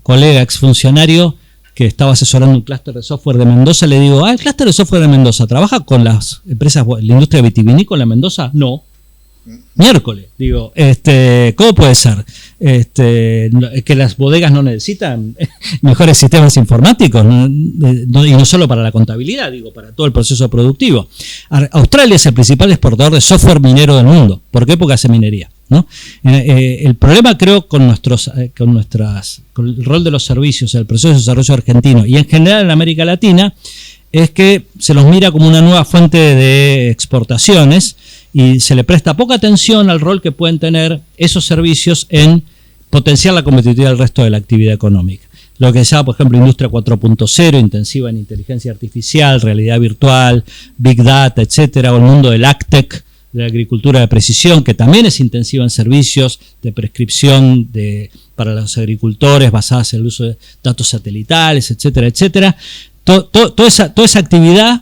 colega exfuncionario que estaba asesorando un clúster de software de Mendoza, le digo, ¿el clúster de software de Mendoza trabaja con las empresas, la industria vitivinícola en Mendoza? No. Miércoles, digo, ¿cómo puede ser? Que las bodegas no necesitan mejores sistemas informáticos, y no solo para la contabilidad, digo, para todo el proceso productivo. Australia es el principal exportador de software minero del mundo. ¿Por qué? Porque hace minería, ¿no? El problema, creo, con el rol de los servicios, el proceso de desarrollo argentino y en general en América Latina, es que se los mira como una nueva fuente de exportaciones y se le presta poca atención al rol que pueden tener esos servicios en potenciar la competitividad del resto de la actividad económica. Lo que se llama, por ejemplo, industria 4.0, intensiva en inteligencia artificial, realidad virtual, big data, etcétera, o el mundo del agtech, de la agricultura de precisión, que también es intensiva en servicios de prescripción de para los agricultores basadas en el uso de datos satelitales, etcétera, etcétera. Toda esa actividad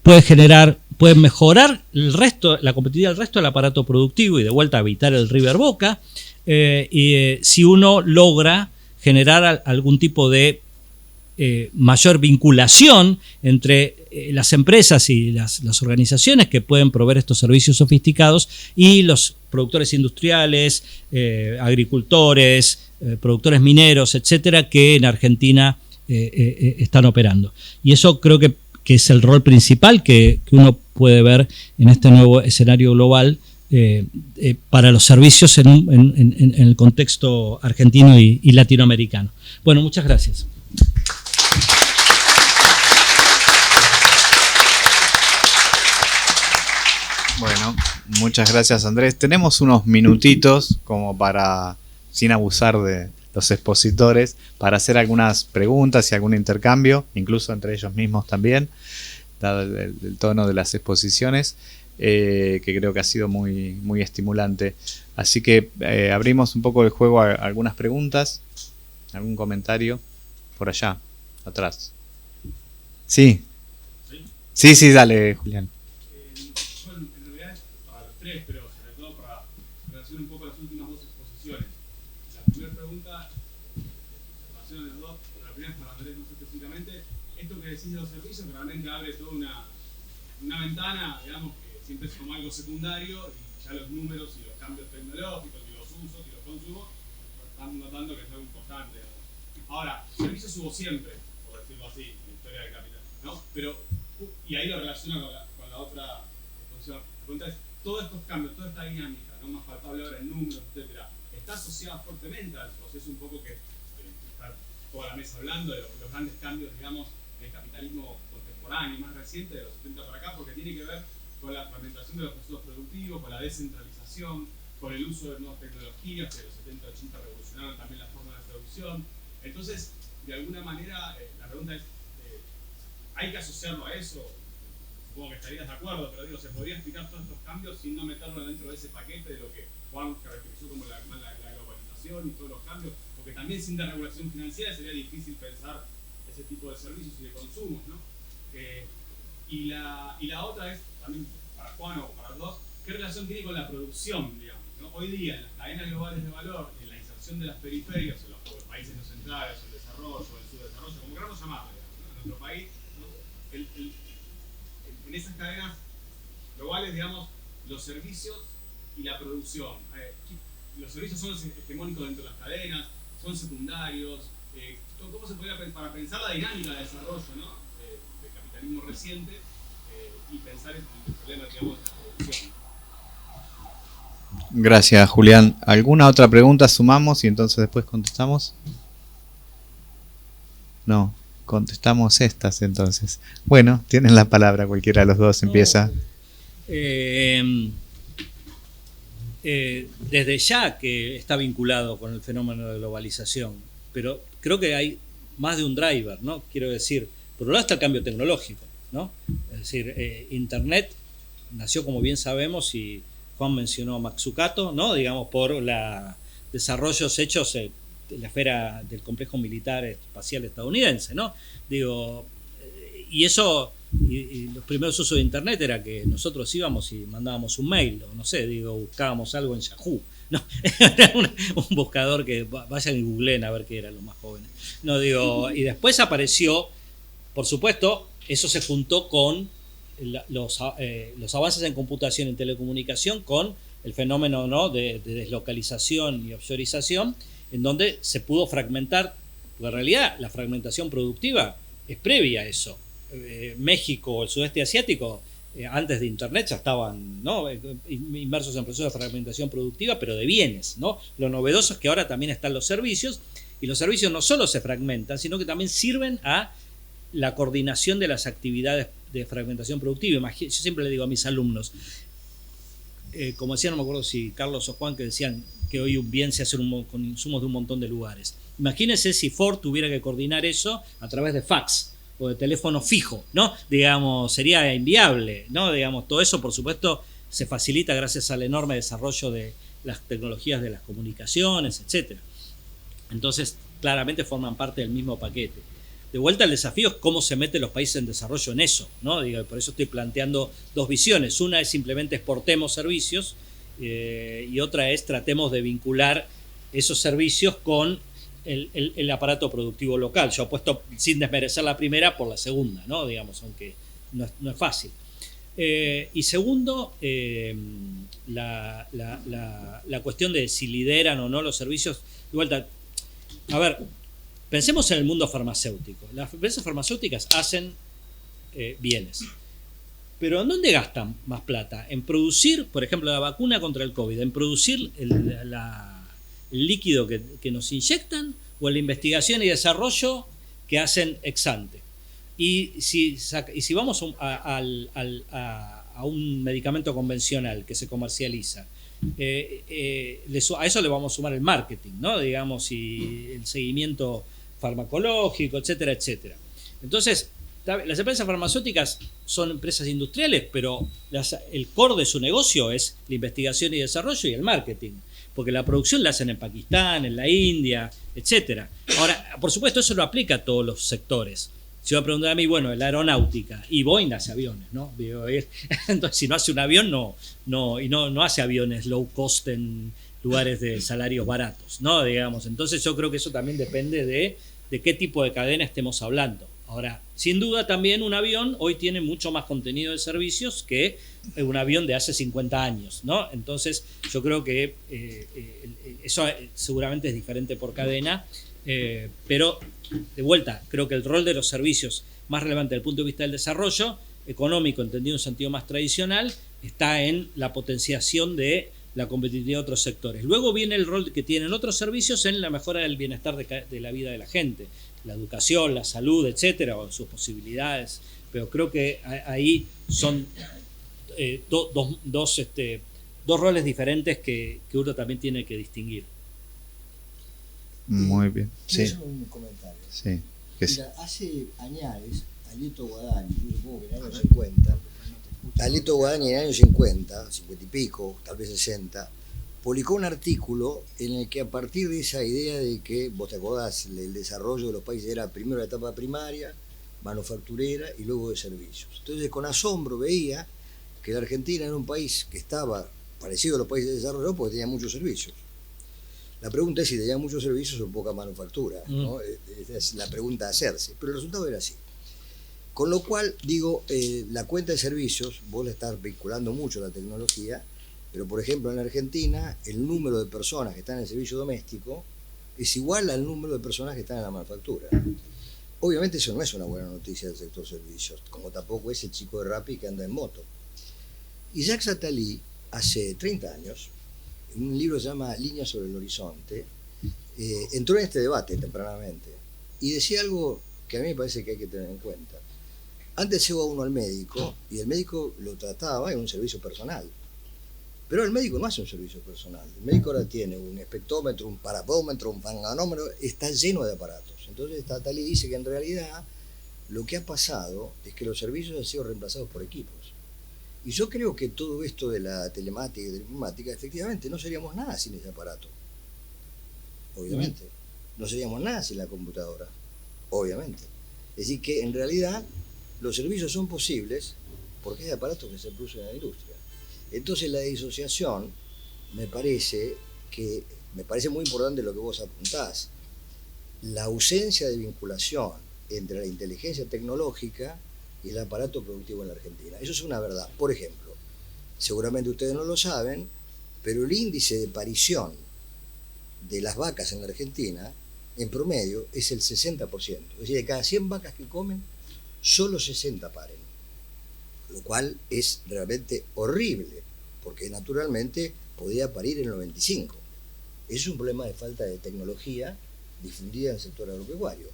puede mejorar la competitividad del resto del aparato productivo y de vuelta evitar el River Boca, si uno logra generar algún tipo de mayor vinculación entre las empresas y las organizaciones que pueden proveer estos servicios sofisticados y los productores industriales, agricultores, productores mineros, etcétera, que en Argentina están operando. Y eso creo que es el rol principal que uno puede ver en este nuevo escenario global para los servicios en el contexto argentino y latinoamericano. Bueno, muchas gracias. Bueno, muchas gracias, Andrés. Tenemos unos minutitos como para, sin abusar de los expositores, para hacer algunas preguntas y algún intercambio, incluso entre ellos mismos también, dado el tono de las exposiciones, que creo que ha sido muy, muy estimulante. Así que abrimos un poco el juego a algunas preguntas, algún comentario por allá, atrás. Sí, dale, Julián. Bueno, en realidad es para los tres, pero sobre todo para relacionar un poco las últimas dos exposiciones. La primera pregunta, relaciona los dos, la primera es para Andrés, no sé específicamente. Esto que decís de los servicios realmente abre toda una ventana, digamos, que siempre es como algo secundario, y ya los números y los cambios tecnológicos y los usos y los consumos están notando que es algo importante. Ahora, servicios hubo siempre, por decirlo así, en la historia del capital, ¿no? Pero, y ahí lo relaciona con la otra exposición. La pregunta es, todos estos cambios, toda esta dinámica, ¿no? Más palpable ahora en números, etcétera, está asociada fuertemente al proceso un poco que está toda la mesa hablando de los grandes cambios, digamos, en el capitalismo contemporáneo, más reciente, de los 70 para acá, porque tiene que ver con la fragmentación de los procesos productivos, con la descentralización, con el uso de nuevas tecnologías, que en los 70-80 revolucionaron también la forma de producción. Entonces, de alguna manera, la pregunta es, ¿hay que asociarlo a eso? Supongo que estarías de acuerdo, pero digo, ¿se podría explicar todos estos cambios sin no meterlo dentro de ese paquete de lo que Juan caracterizó como la globalización y todos los cambios? Porque también sin desregulación financiera sería difícil pensar ese tipo de servicios y de consumos, ¿no? Y la otra es, también para Juan o para los dos, ¿qué relación tiene con la producción, digamos, ¿no? Hoy día, en las cadenas globales de valor, en la inserción de las periferias, en los países no centrales, el desarrollo, el subdesarrollo, como queramos llamarlo, ¿no? En nuestro país, ¿no? En esas cadenas globales, digamos, los servicios y la producción. Los servicios son los hegemónicos dentro de las cadenas, son secundarios. ¿Cómo se podría, para pensar la dinámica de desarrollo, ¿no? Del capitalismo reciente y pensar en el problema, digamos, de la producción? Gracias, Julián. ¿Alguna otra pregunta sumamos y entonces después contestamos? No, contestamos estas entonces. Bueno, tienen la palabra, cualquiera de los dos empieza. Desde ya que está vinculado con el fenómeno de globalización, pero creo que hay más de un driver, ¿no? Quiero decir, por un lado está el cambio tecnológico, ¿no? Es decir, Internet nació, como bien sabemos, y Juan mencionó a Mazzucato, ¿no? Digamos, por los desarrollos hechos en la esfera del complejo militar espacial estadounidense, ¿no? Digo, y eso, y los primeros usos de Internet era que nosotros íbamos y mandábamos un mail, o no sé, digo, buscábamos algo en Yahoo, ¿no? Era un buscador que vayan y googleen a ver qué eran los más jóvenes. No, digo, y después apareció, por supuesto, eso se juntó con los avances en computación y en telecomunicación, con el fenómeno, ¿no? de deslocalización y offshorización, en donde se pudo fragmentar, porque en realidad la fragmentación productiva es previa a eso. México, el sudeste asiático, antes de Internet ya estaban, ¿no? inmersos en procesos de fragmentación productiva, pero de bienes, ¿no? Lo novedoso es que ahora también están los servicios, y los servicios no solo se fragmentan, sino que también sirven a la coordinación de las actividades de fragmentación productiva. Yo siempre le digo a mis alumnos, como decían, no me acuerdo si Carlos o Juan, que decían que hoy un bien se hace con insumos de un montón de lugares. Imagínense si Ford tuviera que coordinar eso a través de fax o de teléfono fijo, ¿no? Digamos, sería inviable, ¿no? Digamos, todo eso, por supuesto, se facilita gracias al enorme desarrollo de las tecnologías de las comunicaciones, etcétera. Entonces, claramente forman parte del mismo paquete. De vuelta, el desafío es cómo se meten los países en desarrollo en eso, ¿no? Digo, por eso estoy planteando dos visiones. Una es simplemente exportemos servicios y otra es tratemos de vincular esos servicios con el aparato productivo local. Yo apuesto, sin desmerecer la primera, por la segunda, ¿no? Digamos, aunque no es fácil. Y segundo, la cuestión de si lideran o no los servicios. De vuelta, a ver, pensemos en el mundo farmacéutico. Las empresas farmacéuticas hacen bienes. Pero ¿en dónde gastan más plata? En producir, por ejemplo, la vacuna contra el COVID, en producir el líquido que nos inyectan, o en la investigación y desarrollo que hacen ex ante. Y si vamos a un medicamento convencional que se comercializa, a eso le vamos a sumar el marketing, ¿no? Digamos, y el seguimiento farmacológico, etcétera, etcétera. Entonces, las empresas farmacéuticas son empresas industriales, pero el core de su negocio es la investigación y desarrollo y el marketing, porque la producción la hacen en Pakistán, en la India, etcétera. Ahora, por supuesto, eso no aplica a todos los sectores. Si va a preguntar a mí, bueno, la aeronáutica, y Boeing hace aviones, ¿no? Entonces, si no hace un avión, no hace aviones low cost en lugares de salarios baratos, ¿no? Digamos, entonces yo creo que eso también depende de qué tipo de cadena estemos hablando. Ahora, sin duda también un avión hoy tiene mucho más contenido de servicios que un avión de hace 50 años, ¿no? Entonces, yo creo que eso seguramente es diferente por cadena, pero de vuelta, creo que el rol de los servicios más relevante desde el punto de vista del desarrollo económico, entendido en un sentido más tradicional, está en la potenciación de la competitividad de otros sectores. Luego viene el rol que tienen otros servicios en la mejora del bienestar de la vida de la gente, la educación, la salud, etcétera, o sus posibilidades. Pero creo que ahí son dos roles diferentes que uno también tiene que distinguir. Muy bien. Sí. Es un comentario. Sí. Mira, hace años, Alito Guadagni, yo supongo que en los años 50, Alito Guadagni en los años 50 y pico, tal vez 60, publicó un artículo en el que a partir de esa idea de que, vos te acordás, el desarrollo de los países era primero la etapa primaria, manufacturera y luego de servicios. Entonces con asombro veía que la Argentina era un país que estaba parecido a los países desarrollados porque tenía muchos servicios. La pregunta es si tenía muchos servicios o poca manufactura, ¿no? Esa es la pregunta a hacerse, pero el resultado era así. Con lo cual, digo, la cuenta de servicios, vos la estás vinculando mucho a la tecnología, pero por ejemplo en la Argentina el número de personas que están en el servicio doméstico es igual al número de personas que están en la manufactura. Obviamente eso no es una buena noticia del sector servicios, como tampoco es el chico de Rappi que anda en moto. Y Jacques Attali, hace 30 años, en un libro que se llama Líneas sobre el horizonte, entró en este debate tempranamente y decía algo que a mí me parece que hay que tener en cuenta. Antes iba uno al médico y el médico lo trataba en un servicio personal. Pero el médico no hace un servicio personal. El médico ahora tiene un espectrómetro, un parapómetro, un fanganómetro, está lleno de aparatos. Entonces Attali dice que en realidad lo que ha pasado es que los servicios han sido reemplazados por equipos. Y yo creo que todo esto de la telemática y de la informática, efectivamente, no seríamos nada sin ese aparato. Obviamente. No seríamos nada sin la computadora. Obviamente. Es decir, que en realidad los servicios son posibles porque hay aparatos que se producen en la industria. Entonces la disociación me parece muy importante lo que vos apuntás. La ausencia de vinculación entre la inteligencia tecnológica y el aparato productivo en la Argentina. Eso es una verdad. Por ejemplo, seguramente ustedes no lo saben, pero el índice de parición de las vacas en la Argentina, en promedio, es el 60%. Es decir, de cada 100 vacas que comen, solo 60 paren. Lo cual es realmente horrible, porque naturalmente podía parir el 95%. Es un problema de falta de tecnología difundida en el sector agropecuario.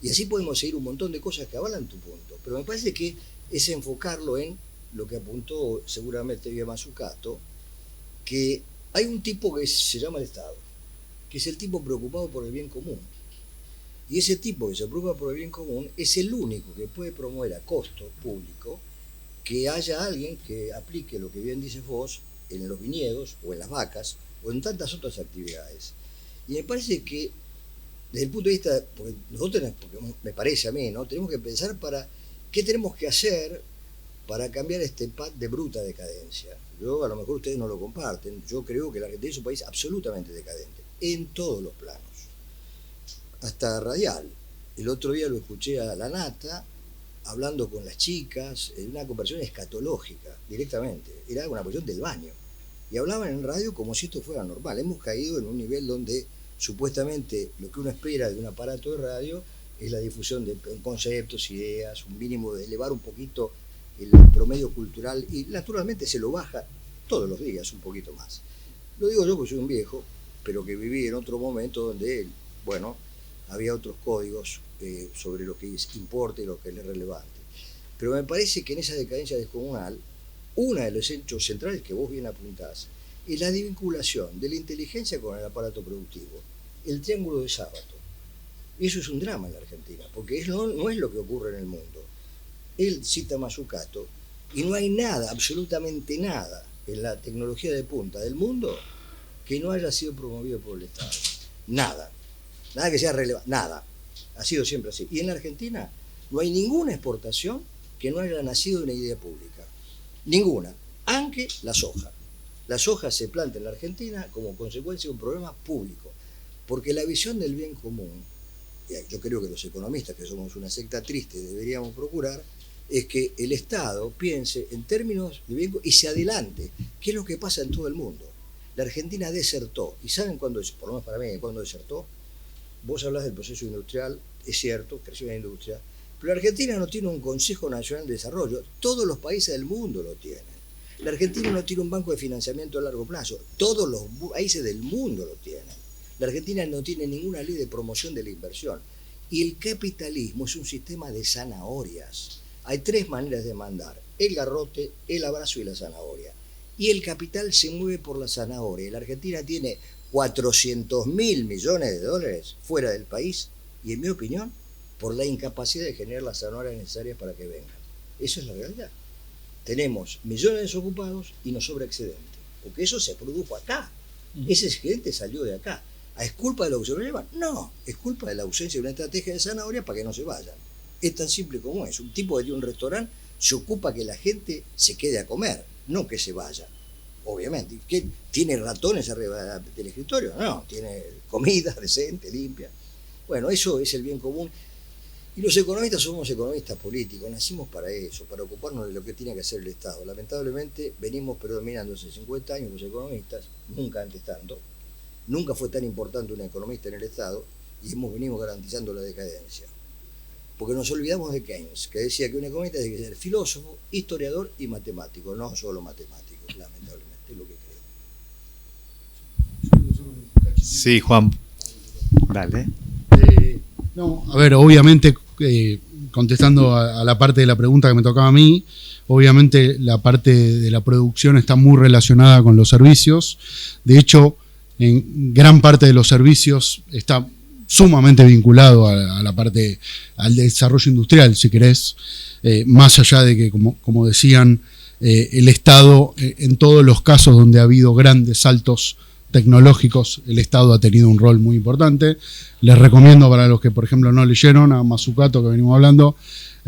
Y así podemos seguir un montón de cosas que avalan tu punto. Pero me parece que es enfocarlo en lo que apuntó seguramente Vía Mazzucato, que hay un tipo que se llama el Estado, que es el tipo preocupado por el bien común. Y ese tipo que se preocupa por el bien común es el único que puede promover a costo público que haya alguien que aplique lo que bien dices vos en los viñedos o en las vacas o en tantas otras actividades. Y me parece que desde el punto de vista, porque nosotros, porque me parece a mí, ¿no? Tenemos que pensar para qué tenemos que hacer para cambiar este pad de bruta decadencia. Yo, a lo mejor ustedes no lo comparten, yo creo que la Argentina es un país absolutamente decadente, en todos los planos, hasta radial. El otro día lo escuché a La Nata, hablando con las chicas, en una conversación escatológica, directamente, era una cuestión del baño. Y hablaban en radio como si esto fuera normal. Hemos caído en un nivel donde supuestamente lo que uno espera de un aparato de radio es la difusión de conceptos, ideas, un mínimo de elevar un poquito el promedio cultural, y naturalmente se lo baja todos los días un poquito más. Lo digo yo porque soy un viejo, pero que viví en otro momento donde, bueno, había otros códigos sobre lo que importa y lo que es relevante. Pero me parece que en esa decadencia descomunal, uno de los hechos centrales que vos bien apuntás es la desvinculación de la inteligencia con el aparato productivo, el triángulo de Sábato. Eso es un drama en la Argentina, porque no es lo que ocurre en el mundo. Él cita Mazzucato, y no hay nada, absolutamente nada, en la tecnología de punta del mundo que no haya sido promovido por el Estado. Nada. Nada que sea relevante. Nada. Ha sido siempre así. Y en la Argentina no hay ninguna exportación que no haya nacido de una idea pública. Ninguna. Aunque la soja. La soja se planta en la Argentina como consecuencia de un problema público. Porque la visión del bien común, yo creo que los economistas, que somos una secta triste, deberíamos procurar, es que el Estado piense en términos de bien y se adelante, que es lo que pasa en todo el mundo. La Argentina desertó, y ¿saben cuándo, por lo menos para mí, cuándo desertó? Vos hablás del proceso industrial, es cierto, creció la industria, pero la Argentina no tiene un Consejo Nacional de Desarrollo, todos los países del mundo lo tienen. La Argentina no tiene un banco de financiamiento a largo plazo, todos los países del mundo lo tienen. La Argentina no tiene ninguna ley de promoción de la inversión, y el capitalismo es un sistema de zanahorias. Hay tres maneras de mandar: el garrote, el abrazo y la zanahoria. Y el capital se mueve por la zanahoria. La Argentina tiene 400.000 millones de dólares fuera del país, y en mi opinión, por la incapacidad de generar las zanahorias necesarias para que vengan. Esa es la realidad. Tenemos millones de desocupados y nos sobra excedente, porque eso se produjo acá. Ese excedente salió de acá. ¿Es culpa de lo que se lo llevan? No, es culpa de la ausencia de una estrategia de zanahoria para que no se vayan. Es tan simple como es. Un tipo que tiene un restaurante se ocupa que la gente se quede a comer, no que se vaya. Obviamente. ¿Qué? ¿Tiene ratones arriba del escritorio? No, tiene comida decente, limpia. Bueno, eso es el bien común. Y los economistas somos economistas políticos, nacimos para eso, para ocuparnos de lo que tiene que hacer el Estado. Lamentablemente venimos predominando hace 50 años los economistas, nunca antes tanto. Nunca fue tan importante un economista en el Estado, y hemos venido garantizando la decadencia. Porque nos olvidamos de Keynes, que decía que un economista tiene que ser filósofo, historiador y matemático, no solo matemático, lamentablemente, es lo que creo. Sí, Juan. Dale. No, a ver, obviamente, contestando a la parte de la pregunta que me tocaba a mí, obviamente la parte de la producción está muy relacionada con los servicios. De hecho, en gran parte de los servicios está sumamente vinculado a la parte, al desarrollo industrial, si querés, más allá de que, como decían, el Estado, en todos los casos donde ha habido grandes saltos tecnológicos, el Estado ha tenido un rol muy importante. Les recomiendo, para los que, por ejemplo, no leyeron, a Mazzucato, que venimos hablando,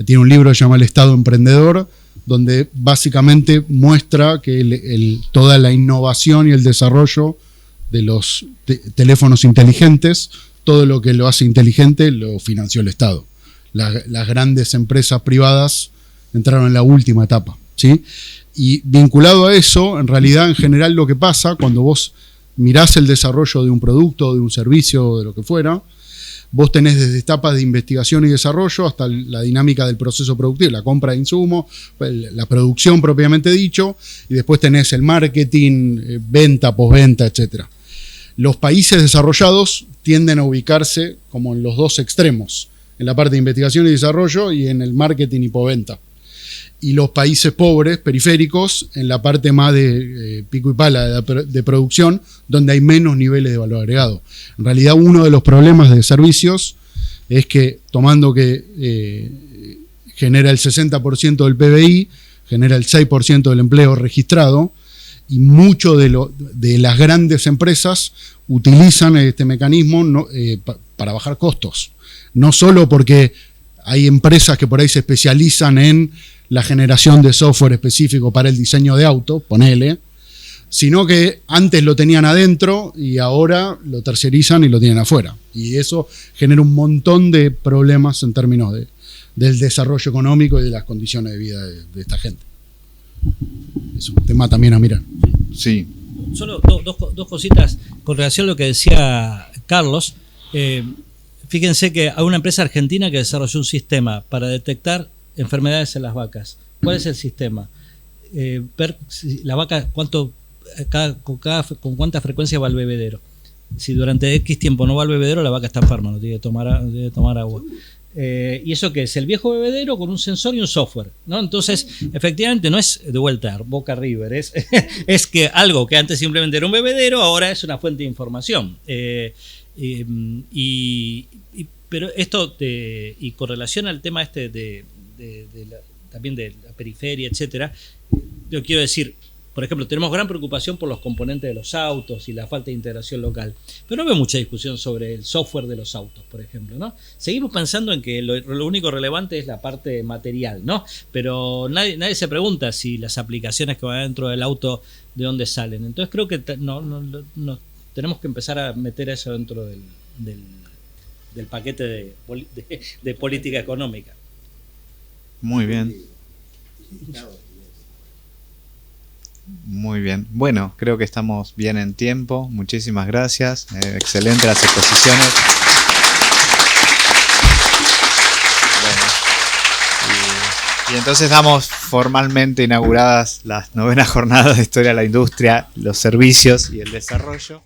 tiene un libro que se llama El Estado Emprendedor, donde básicamente muestra que toda la innovación y el desarrollo de los teléfonos inteligentes, todo lo que lo hace inteligente lo financió el Estado. Las grandes empresas privadas entraron en la última etapa, ¿sí? Y vinculado a eso, en realidad, en general, lo que pasa cuando vos mirás el desarrollo de un producto, de un servicio, de lo que fuera, vos tenés desde etapas de investigación y desarrollo hasta la dinámica del proceso productivo, la compra de insumos, la producción propiamente dicho, y después tenés el marketing, venta, postventa, etc. Los países desarrollados tienden a ubicarse como en los dos extremos, en la parte de investigación y desarrollo y en el marketing y postventa. Y los países pobres, periféricos, en la parte más de pico y pala de producción, donde hay menos niveles de valor agregado. En realidad, uno de los problemas de servicios es que, tomando que genera el 60% del PBI, genera el 6% del empleo registrado, y mucho de las grandes empresas utilizan este mecanismo para bajar costos. No solo porque hay empresas que por ahí se especializan en la generación de software específico para el diseño de auto, ponele, sino que antes lo tenían adentro y ahora lo tercerizan y lo tienen afuera. Y eso genera un montón de problemas en términos del desarrollo económico y de las condiciones de vida de esta gente. Es un tema también a mirar. Sí. Solo dos cositas con relación a lo que decía Carlos. Fíjense que hay una empresa argentina que desarrolló un sistema para detectar enfermedades en las vacas. ¿Cuál es el sistema? Ver si la vaca con cuánta frecuencia va al bebedero. Si durante X tiempo no va al bebedero, la vaca está enferma, no tiene que tomar agua. ¿Y eso qué es? El viejo bebedero con un sensor y un software, ¿no? Entonces, efectivamente, no es de vuelta Boca River, es que algo que antes simplemente era un bebedero, ahora es una fuente de información. Pero esto, y con relación al tema también de la periferia, etcétera, yo quiero decir, por ejemplo, tenemos gran preocupación por los componentes de los autos y la falta de integración local, pero no veo mucha discusión sobre el software de los autos, por ejemplo, ¿no? Seguimos pensando en que lo único relevante es la parte material, ¿no? Pero nadie se pregunta si las aplicaciones que van dentro del auto, de dónde salen. Entonces creo que tenemos que empezar a meter eso dentro del paquete de política económica. Muy bien. Muy bien. Bueno, creo que estamos bien en tiempo. Muchísimas gracias. Excelente las exposiciones. Bueno, y entonces damos formalmente inauguradas las 9ª jornadas de Historia de la Industria, los servicios y el desarrollo.